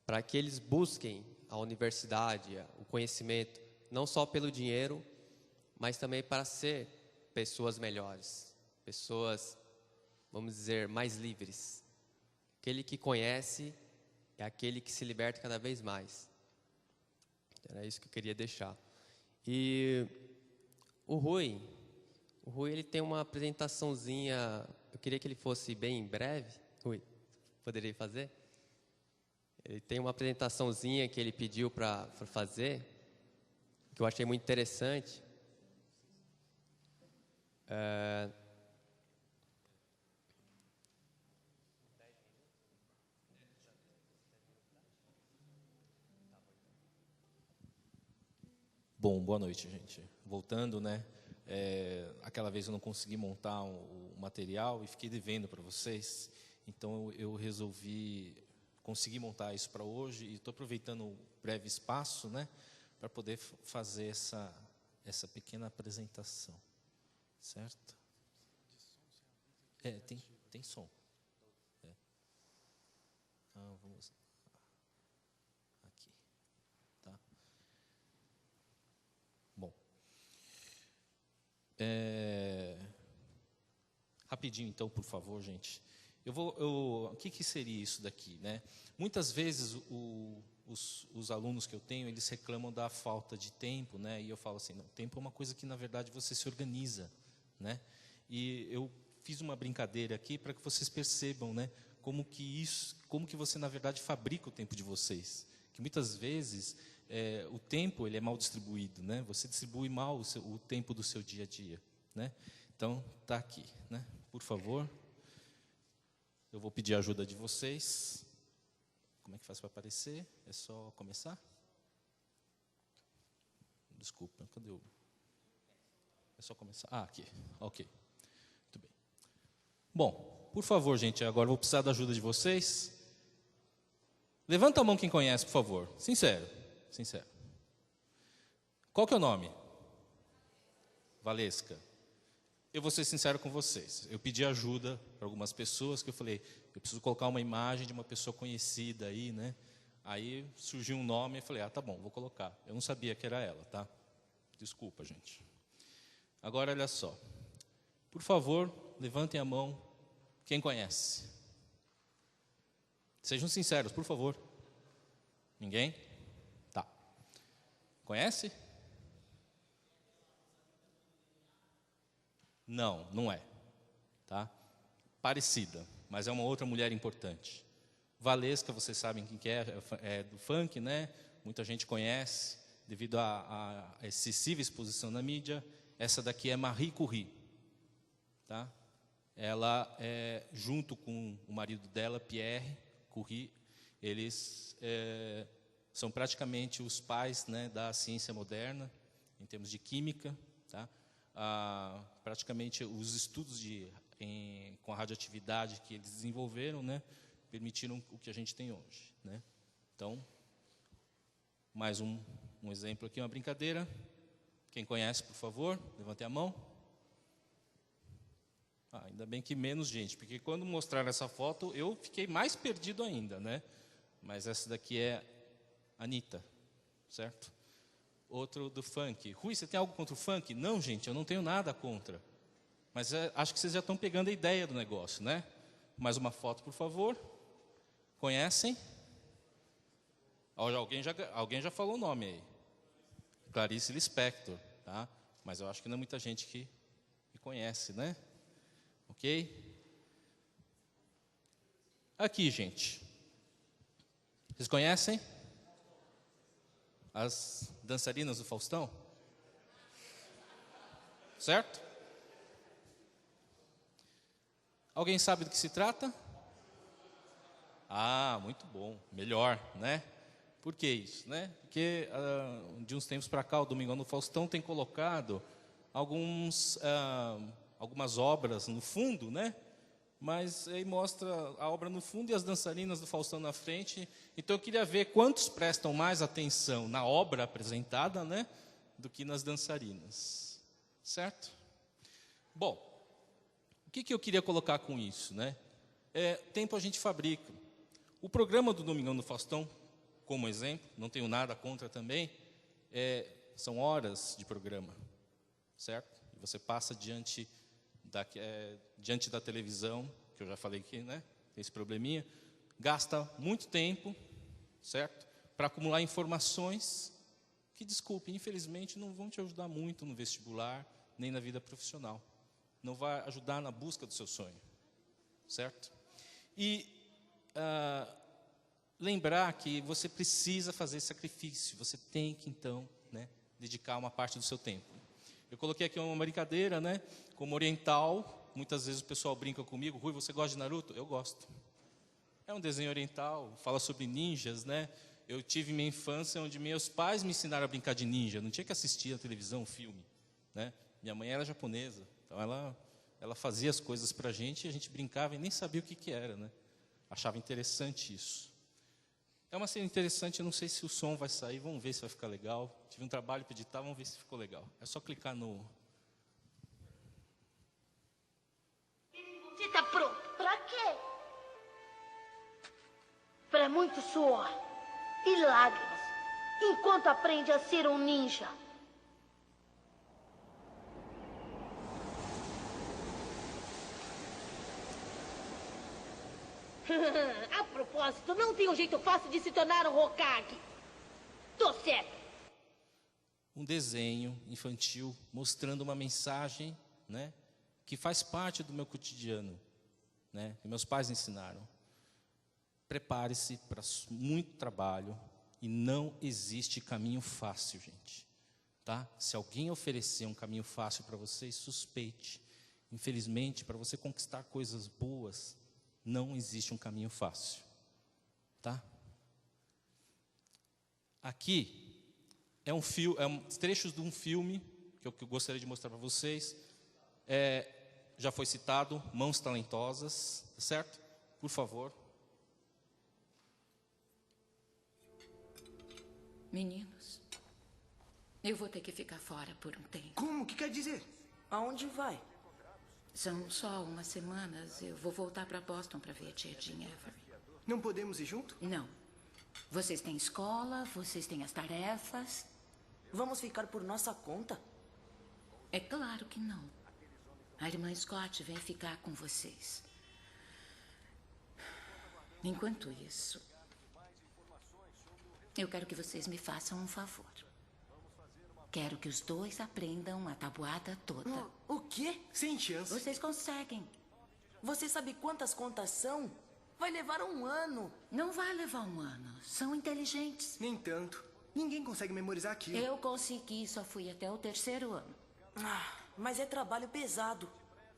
para que eles busquem a universidade, o conhecimento, não só pelo dinheiro, mas também para ser pessoas melhores, pessoas, vamos dizer, mais livres. Aquele que conhece é aquele que se liberta cada vez mais. Era isso que eu queria deixar. E o Rui ele tem uma apresentaçãozinha, eu queria que ele fosse bem breve. Rui, poderia fazer? Ele tem uma apresentaçãozinha que ele pediu para fazer, que eu achei muito interessante. Bom, boa noite, gente. Voltando, né? Aquela vez eu não consegui montar o material e fiquei devendo para vocês. Então eu resolvi conseguir montar isso para hoje e estou aproveitando o breve espaço, né, para poder fazer essa pequena apresentação, certo? Tem som. Vamos aqui, tá? Bom, rapidinho então, por favor, gente. O que seria isso daqui, né? Muitas vezes os alunos que eu tenho, eles reclamam da falta de tempo, né? E eu falo assim, não, tempo é uma coisa que na verdade você se organiza, né? E eu fiz uma brincadeira aqui para que vocês percebam, né? Como que você na verdade fabrica o tempo de vocês? Que muitas vezes o tempo ele é mal distribuído, né? Você distribui mal o tempo do seu dia a dia, né? Então tá aqui, né? Por favor. Eu vou pedir a ajuda de vocês. Como é que faz para aparecer? É só começar? Desculpa, cadê o... É só começar? Ah, aqui. Ok. Muito bem. Bom, por favor, gente, agora eu vou precisar da ajuda de vocês. Levanta a mão quem conhece, por favor. Sincero. Qual que é o nome? Valesca. Eu vou ser sincero com vocês. Eu pedi ajuda para algumas pessoas, que eu falei, eu preciso colocar uma imagem de uma pessoa conhecida aí, né? Aí surgiu um nome, eu falei, tá bom, vou colocar. Eu não sabia que era ela, tá? Desculpa, gente. Agora, olha só. Por favor, levantem a mão quem conhece. Sejam sinceros, por favor. Ninguém? Tá. Conhece? Não, não é, tá? Parecida, mas é uma outra mulher importante. Valesca, vocês sabem quem que é do funk, né? Muita gente conhece, devido a excessiva exposição na mídia. Essa daqui é Marie Curie, tá? Ela, junto com o marido dela, Pierre Curie, eles são praticamente os pais, né, da ciência moderna, em termos de química, tá? Praticamente os estudos com a radioatividade que eles desenvolveram, né, permitiram o que a gente tem hoje, né? Então, mais um exemplo aqui, uma brincadeira. Quem conhece, por favor, levante a mão. Ainda bem que menos gente, porque quando mostraram essa foto, eu fiquei mais perdido ainda, né? Mas essa daqui é Anitta, certo? Outro do funk. Rui, você tem algo contra o funk? Não, gente, eu não tenho nada contra. Mas acho que vocês já estão pegando a ideia do negócio, né? Mais uma foto, por favor. Conhecem? Alguém já falou o nome aí. Clarice Lispector, tá? Mas eu acho que não é muita gente que conhece, né? Ok? Aqui, gente. Vocês conhecem? As dançarinas do Faustão? Certo? Alguém sabe do que se trata? Muito bom. Melhor, né? Por que isso, né? Porque de uns tempos para cá, o Domingão do Faustão tem colocado algumas obras no fundo, né? Mas aí mostra a obra no fundo e as dançarinas do Faustão na frente. Então eu queria ver quantos prestam mais atenção na obra apresentada, né, do que nas dançarinas. Certo? Bom, o que eu queria colocar com isso, né? Tempo a gente fabrica. O programa do Domingão do Faustão como exemplo, não tenho nada contra também, são horas de programa, certo? E você passa diante da televisão, que eu já falei aqui, né? Tem esse probleminha, gasta muito tempo, certo? Para acumular informações que, desculpe, infelizmente não vão te ajudar muito no vestibular, nem na vida profissional. Não vai ajudar na busca do seu sonho, certo? E lembrar que você precisa fazer sacrifício, você tem que, então, né, dedicar uma parte do seu tempo. Eu coloquei aqui uma brincadeira, né, como oriental, muitas vezes o pessoal brinca comigo, Rui, você gosta de Naruto? Eu gosto. É um desenho oriental, fala sobre ninjas, né? Eu tive minha infância onde meus pais me ensinaram a brincar de ninja, não tinha que assistir a televisão, filme, né? Minha mãe era japonesa, então ela fazia as coisas para a gente e a gente brincava e nem sabia o que era, né? Achava interessante isso. É uma cena interessante, eu não sei se o som vai sair, vamos ver se vai ficar legal. Tive um trabalho para editar, vamos ver se ficou legal. É só clicar no... Você está pronto? Para quê? Para muito suor e lágrimas, enquanto aprende a ser um ninja. A propósito, não tem um jeito fácil de se tornar um Hokage. Tô certo. Um desenho infantil mostrando uma mensagem, né, que faz parte do meu cotidiano, né, que meus pais ensinaram. Prepare-se para muito trabalho e não existe caminho fácil, gente. Tá? Se alguém oferecer um caminho fácil para vocês, suspeite. Infelizmente, para você conquistar coisas boas, não existe um caminho fácil. Tá? Aqui é trechos de um filme que eu gostaria de mostrar para vocês. Já foi citado, Mãos Talentosas, certo? Por favor. Meninos, eu vou ter que ficar fora por um tempo. Como? O que quer dizer? Aonde vai? São só umas semanas. Eu vou voltar para Boston para ver a tia Jean Avery. Não podemos ir junto? Não. Vocês têm escola, vocês têm as tarefas. Vamos ficar por nossa conta? É claro que não. A irmã Scott vem ficar com vocês. Enquanto isso, eu quero que vocês me façam um favor. Quero que os dois aprendam a tabuada toda. O quê? Sem chance. Vocês conseguem. Você sabe quantas contas são? Vai levar um ano. Não vai levar um ano. São inteligentes. Nem tanto. Ninguém consegue memorizar aquilo. Eu consegui, só fui até o 3º ano. Mas é trabalho pesado.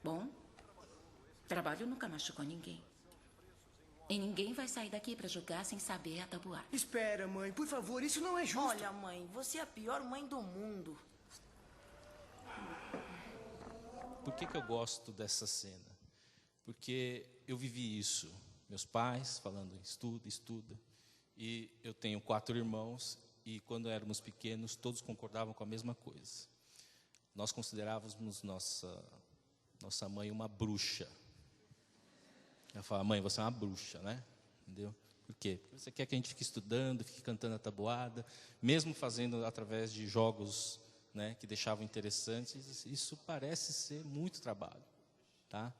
Bom, trabalho nunca machucou ninguém. E ninguém vai sair daqui para jogar sem saber atabuar. Espera, mãe, por favor, isso não é justo. Olha, mãe, você é a pior mãe do mundo. Por que eu gosto dessa cena? Porque eu vivi isso. Meus pais falando, estuda. E eu tenho 4 irmãos e quando éramos pequenos, todos concordavam com a mesma coisa. Nós considerávamos nossa mãe uma bruxa. Ela fala, mãe, você é uma bruxa, né? Entendeu? Por quê? Porque você quer que a gente fique estudando, fique cantando a tabuada, mesmo fazendo através de jogos, né, que deixavam interessantes. Isso parece ser muito trabalho, tá?